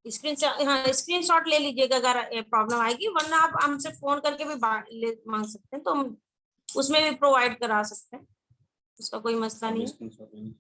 स्क्रीनशॉट ले लीजिएगा अगर प्रॉब्लम आएगी, वरना आप हमसे फोन करके भी मांग सकते हैं, तो हम उसमें भी प्रोवाइड करा सकते हैं, उसका कोई मसला नहीं है।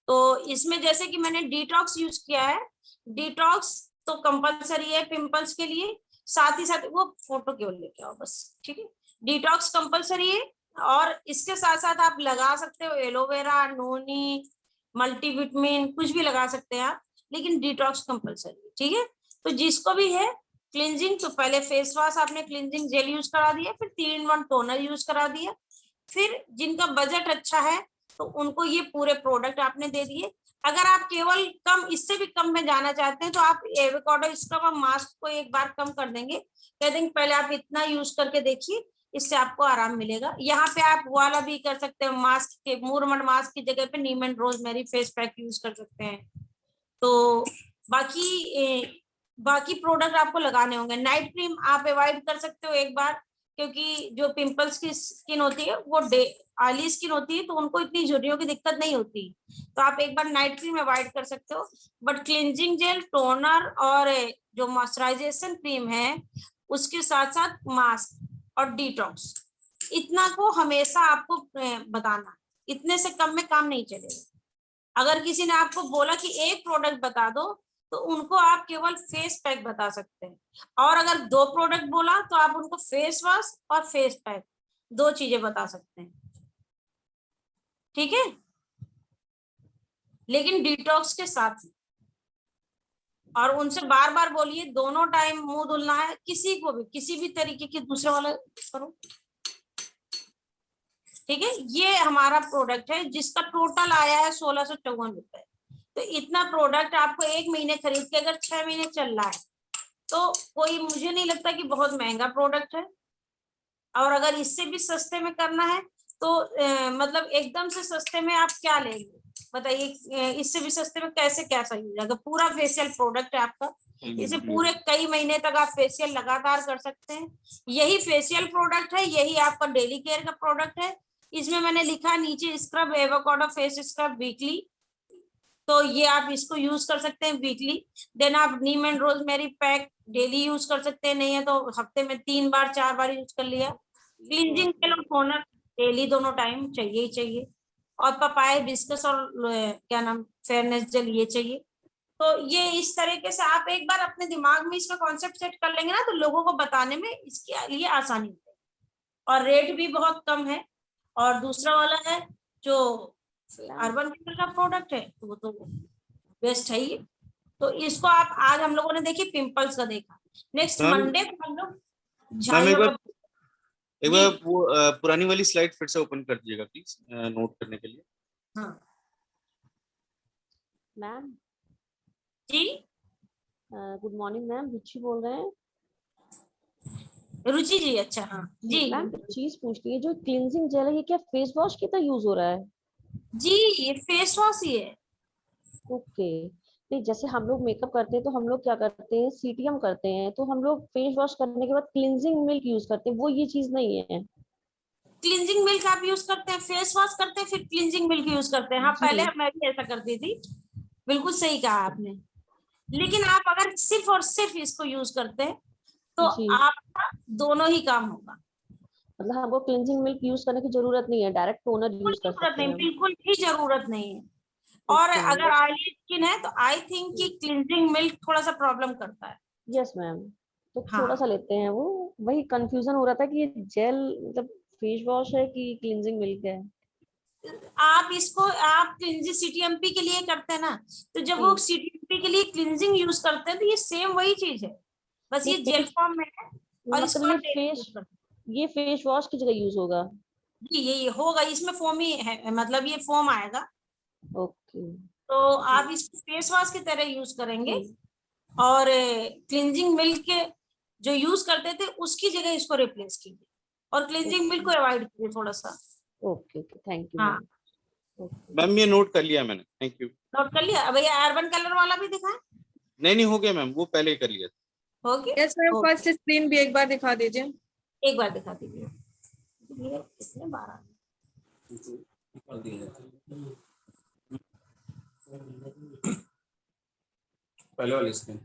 तो इसमें जैसे कि मैंने डिटॉक्स यूज किया है, डिटॉक्स तो कंपलसरी है पिंपल्स के लिए, साथ ही साथ वो फोटो केवल लेके आओ बस, ठीक है। डिटॉक्स कंपलसरी है, और इसके साथ साथ आप लगा सकते हो एलोवेरा, नोनी, मल्टीविटामिन, कुछ भी लगा सकते हैं आप, लेकिन डिटॉक्स कंपलसरी है, ठीक है। तो जिसको भी है क्लींजिंग, तो पहले फेस वॉश आपने क्लींजिंग जेल यूज करा दिया, फिर 3-in-1 टोनर यूज करा दिया, फिर जिनका बजट अच्छा है तो उनको ये पूरे प्रोडक्ट आपने दे दिए। अगर आप केवल कम, इससे भी कम में जाना चाहते हैं तो आप एवोकाडो स्क्रब और मास्क को एक बार कम कर देंगे, कह देंगे पहले आप इतना यूज करके देखिए, इससे आपको आराम मिलेगा। यहाँ पे आप वाला भी कर सकते हैं, मास्क के मूरमड मास्क की जगह पे neem and rosemary face pack use कर सकते हैं। तो बाकी प्रोडक्ट आपको लगाने होंगे। नाइट क्रीम आप अवॉइड कर सकते हो एक बार, क्योंकि जो पिंपल्स की स्किन होती है वो ऑयली स्किन होती है, तो उनको इतनी झुर्रियों की दिक्कत नहीं होती, तो आप एक बार नाइट क्रीम अवॉइड कर सकते हो। बट क्लींजिंग जेल, टोनर और जो मॉइस्चराइजेशन क्रीम है, उसके साथ साथ मास्क और डिटॉक्स, इतना को हमेशा आपको बताना, इतने से कम में काम नहीं चलेगा। अगर किसी ने आपको बोला कि एक प्रोडक्ट बता दो, तो उनको आप केवल फेस पैक बता सकते हैं, और अगर 2 प्रोडक्ट बोला तो आप उनको फेस वॉश और फेस पैक 2 चीजें बता सकते हैं, ठीक है, लेकिन डिटॉक्स के साथ। और उनसे बार बार बोलिए दोनों टाइम मुंह धुलना है, किसी को भी किसी भी तरीके की दूसरे वाला करो, ठीक है। ये हमारा प्रोडक्ट है जिसका टोटल आया है 1654 रुपए। तो इतना प्रोडक्ट आपको 1 महीने खरीद के अगर 6 महीने चल रहा है, तो कोई, मुझे नहीं लगता कि बहुत महंगा प्रोडक्ट है। और अगर इससे भी सस्ते में करना है तो मतलब एकदम से सस्ते में आप क्या लेंगे बताइए, इससे भी सस्ते में कैसे क्या सही हो जाएगा। पूरा फेशियल प्रोडक्ट है आपका, इसे पूरे कई महीने तक आप फेशियल लगातार कर सकते हैं। यही फेशियल प्रोडक्ट है, यही आपका डेली केयर का प्रोडक्ट है। इसमें मैंने लिखा नीचे scrub avocado face scrub weekly, तो ये आप इसको यूज कर सकते हैं वीकली। देन आप neem and rosemary pack daily use कर सकते हैं, नहीं है तो हफ्ते में 3 बार 4 बार यूज कर लिया। क्लींजिंग जेल और टोनर डेली दोनों टाइम चाहिए ही चाहिए, और पपाया हिबिस्कस और क्या नाम फेयरनेस जेल ये चाहिए। तो ये इस तरीके से आप एक बार अपने दिमाग में इसका कॉन्सेप्ट सेट कर लेंगे ना, तो लोगों को बताने में इसके लिए आसानी होगी, और रेट भी बहुत कम है। और दूसरा वाला है जो अर्बन केयर का प्रोडक्ट है, तो वो तो बेस्ट है ही। तो इसको आप, आज हम लोगों ने देखी पिंपल्स का देखा, नेक्स्ट मंडे को हम लोग झाइयों का। एक बार वो पुरानी वाली स्लाइड फिर से ओपन कर दीजिएगा प्लीज, नोट करने के लिए। हाँ मैम जी, गुड मॉर्निंग मैम, रुचि बोल रहे हैं। रुचि जी, अच्छा हाँ जी मैम एक चीज पूछनी है, जो क्लींजिंग जेल है ये क्या फेस वॉश की तरह यूज हो रहा है? जी, ये फेस वॉश ही है। ओके, नहीं जैसे हम लोग मेकअप करते हैं तो हम लोग क्या करते हैं, सीटीएम करते हैं, तो हम लोग फेस वॉश करने के बाद क्लींजिंग मिल्क यूज करते हैं, वो ये चीज नहीं है। क्लींजिंग मिल्क आप यूज करते हैं, फेस वॉश करते हैं, फिर क्लींजिंग मिल्क यूज करते हैं। हाँ पहले मैं भी ऐसा करती थी, बिल्कुल सही कहा आपने। लेकिन आप अगर सिर्फ और सिर्फ इसको यूज करते हैं तो आपका दोनों ही काम होगा। मतलब हमको क्लींजिंग मिल्क यूज करने की जरूरत नहीं है, डायरेक्ट टोनर यूज कर सकते हैं। बिल्कुल भी जरूरत नहीं है। और अगर ऑयली स्किन है तो आई थिंक कि क्लींजिंग मिल्क थोड़ा सा प्रॉब्लम करता है। यस मैम, तो थोड़ा सा लेते हैं, वो वही कंफ्यूजन हो रहा था कि ये जेल मतलब फेस वॉश है कि क्लींजिंग मिल्क है। आप इसको आप क्लींजिंग सीटीएमपी के लिए करते हैं ना, तो जब वो सीटीएमपी के लिए क्लींजिंग यूज करते हैं तो ये सेम वही चीज है, बस ये जेल फॉर्म में है। और मतलब ये फेस वॉश की जगह यूज होगा जी, ये होगा, इसमें फोम ही है, मतलब ये फोम आएगा। ओके, तो आप इसको फेस वॉश की तरह यूज करेंगे। और क्लींजिंग मिल्क जो यूज करते थे उसकी जगह इसको रिप्लेस कीजिए और क्लींजिंग मिल्क को अवॉइड कीजिए थोड़ा सा। ओके ओके, थैंक यू हाँ मैम ये नोट कर लिया मैंने, थैंक यू। नोट कर लिया। भैया अर्बन कलर वाला भी दिखाएं। नहीं हो गया मैम, वो पहले ही कर लिया था। हो गया। यस मैम, फर्स्ट स्क्रीन भी एक बार दिखा दीजिए। एक बार दिखा दीजिए। ये कितने 12 पहले वाली स्क्रीन।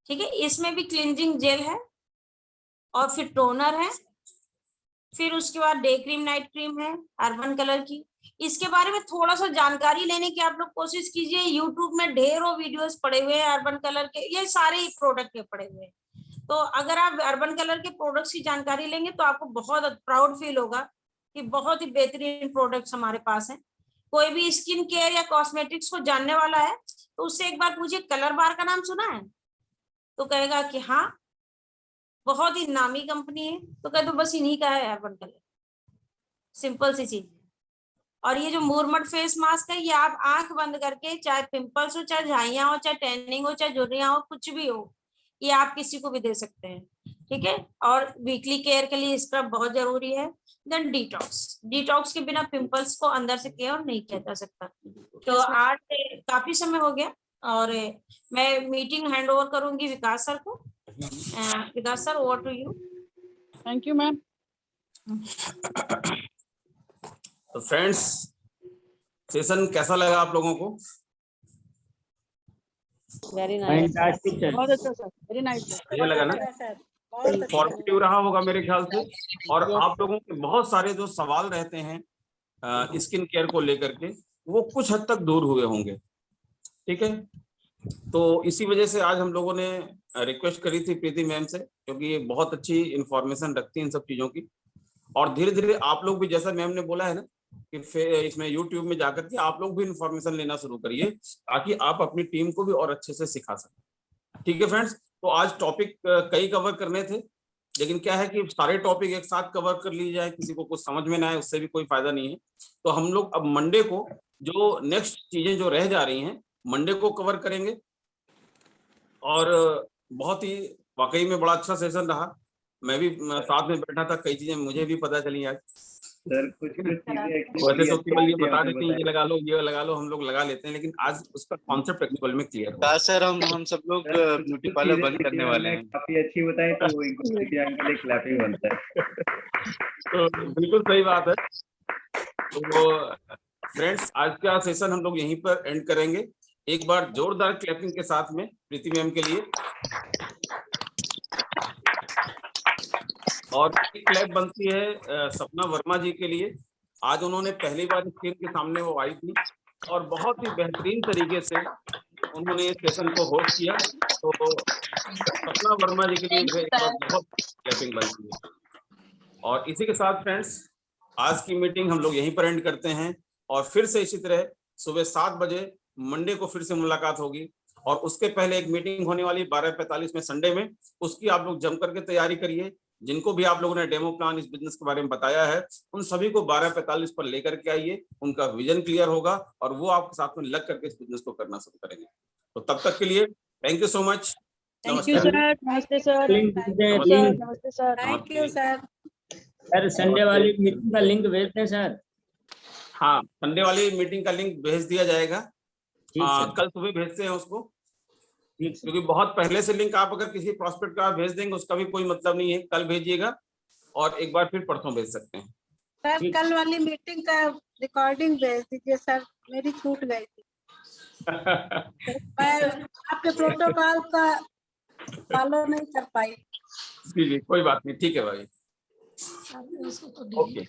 ठीक है, इसमें भी क्लींजिंग जेल है और फिर टोनर है, फिर उसके बाद डे क्रीम नाइट क्रीम है अर्बन कलर की। इसके बारे में थोड़ा सा जानकारी लेने की आप लोग कोशिश कीजिए। यूट्यूब में ढेरों वीडियोस पड़े हुए हैं अर्बन कलर के, ये सारे प्रोडक्ट के पड़े हुए हैं। तो अगर आप अर्बन कलर के प्रोडक्ट्स की जानकारी लेंगे तो आपको बहुत प्राउड फील होगा कि बहुत ही बेहतरीन प्रोडक्ट्स हमारे पास हैं। कोई भी स्किन केयर या कॉस्मेटिक्स को जानने वाला है तो उससे एक बार पूछिए कलर बार का नाम सुना है, तो कहेगा कि हाँ बहुत ही नामी कंपनी है, तो कहे तो बस इन्हीं का है अर्बन कलर। सिंपल सी चीज है। और ये जो मुरमट फेस मास्क है, ये आप आंख बंद करके, चाहे पिंपल्स हो, चाहे झाइयां हो, चाहे टैनिंग हो, चाहे झुर्रियां हो, कुछ भी हो, ये आप किसी को भी दे सकते हैं। ठीक है, और वीकली केयर के लिए स्क्रब बहुत जरूरी है। देन डिटॉक्स, डिटॉक्स के बिना पिंपल्स को अंदर से केयर नहीं किया जा सकता। तो आज काफी समय हो गया और मैं मीटिंग हैंड ओवर करूंगी विकास सर को। Vikas sir, over to you. Thank you ma'am. तो फ्रेंड्स, सेशन कैसा लगा आप लोगों को? वेरी नाइस, बहुत अच्छा सर, वेरी नाइस। बढ़िया लगा ना? इंफॉर्मेटिव रहा होगा मेरे ख्याल से। और आप लोगों के बहुत सारे जो सवाल रहते हैं स्किन केयर को लेकर के, वो कुछ हद तक दूर हुए होंगे। ठीक है, तो इसी वजह से आज हम लोगों ने रिक्वेस्ट करी थी प्रीति मैम से, क्योंकि ये बहुत अच्छी इंफॉर्मेशन रखती है इन सब चीजों की। और धीरे धीरे आप लोग भी, जैसा मैम ने बोला है ना, कि इसमें यूट्यूब में जाकर के आप लोग भी इंफॉर्मेशन लेना शुरू करिए ताकि आप अपनी टीम को भी और अच्छे से सिखा सकें। ठीक है फ्रेंड्स, तो आज टॉपिक कई कवर करने थे, लेकिन क्या है कि सारे टॉपिक एक साथ कवर कर लिए जाए, किसी को कुछ समझ में ना आए उससे भी कोई फायदा नहीं है। तो हम लोग अब मंडे को जो नेक्स्ट चीजें जो रह जा रही हैं मंडे को कवर करेंगे। और बहुत ही वाकई में बड़ा अच्छा सेशन रहा। मैं भी साथ में बैठा था, कई चीजें मुझे भी पता चली आज। सर कुछ चीजें वैसे तो केवल ये बता देते हैं ये लगा लो ये लगा लो, हम लोग लगा लेते हैं, लेकिन आज उसका कॉन्सेप्ट एक्चुअल में क्लियर हुआ। सर हम सब लोग ब्यूटी पार्लर बंद करने वाले हैं। काफी अच्छी बताई तो वो इनको के लिए क्लैपिंग बनता है। तो बिल्कुल सही बात है। तो फ्रेंड्स, आज का सेशन हम लोग यहीं पर एंड करेंगे। एक बार जोरदार क्लैपिंग के साथ में प्रीति मैम के लिए। और एक क्लैप बनती है सपना वर्मा जी के लिए। आज उन्होंने पहली बार स्क्रीन के सामने वो आई थी और बहुत ही बेहतरीन तरीके से उन्होंने इस सेशन को होस्ट किया। तो सपना वर्मा जी के लिए बहुत क्लैपिंग बनती है। और इसी के साथ फ्रेंड्स, आज की मीटिंग हम लोग यहीं पर एंड करते हैं। और फिर से इसी तरह सुबह 7 बजे मंडे को फिर से मुलाकात होगी। और उसके पहले एक मीटिंग होने वाली 12:45 में संडे में, उसकी आप लोग जम करके तैयारी करिए। जिनको भी आप लोगों ने डेमो प्लान इस बिजनेस के बारे में बताया है, उन सभी को 12:45 पर लेकर के आइए। उनका विजन क्लियर होगा और वो आपके साथ में लग करके इस बिजनेस को करना शुरू करेंगे। तो तब तक के लिए thank you so much. Thank you sir. नमस्ते सर। नमस्ते sir. Thank you sir. Sir Sunday वाली मीटिंग का लिंक भेज दें सर। हाँ, संडे वाली मीटिंग का लिंक भेज दिया जाएगा। कल सुबह भेजते हैं उसको, क्योंकि बहुत पहले से लिंक आप अगर किसी प्रॉस्पेक्ट का भेज देंगे उसका भी कोई मतलब नहीं है। कल भेजिएगा और एक बार फिर परसों भेज सकते हैं। सर कल वाली मीटिंग का रिकॉर्डिंग भेज दीजिए सर, मेरी छूट गई थी। मैं आपके प्रोटोकॉल का फॉलो नहीं कर पाई। जी कोई बात नहीं, ठीक है भाई। ओके।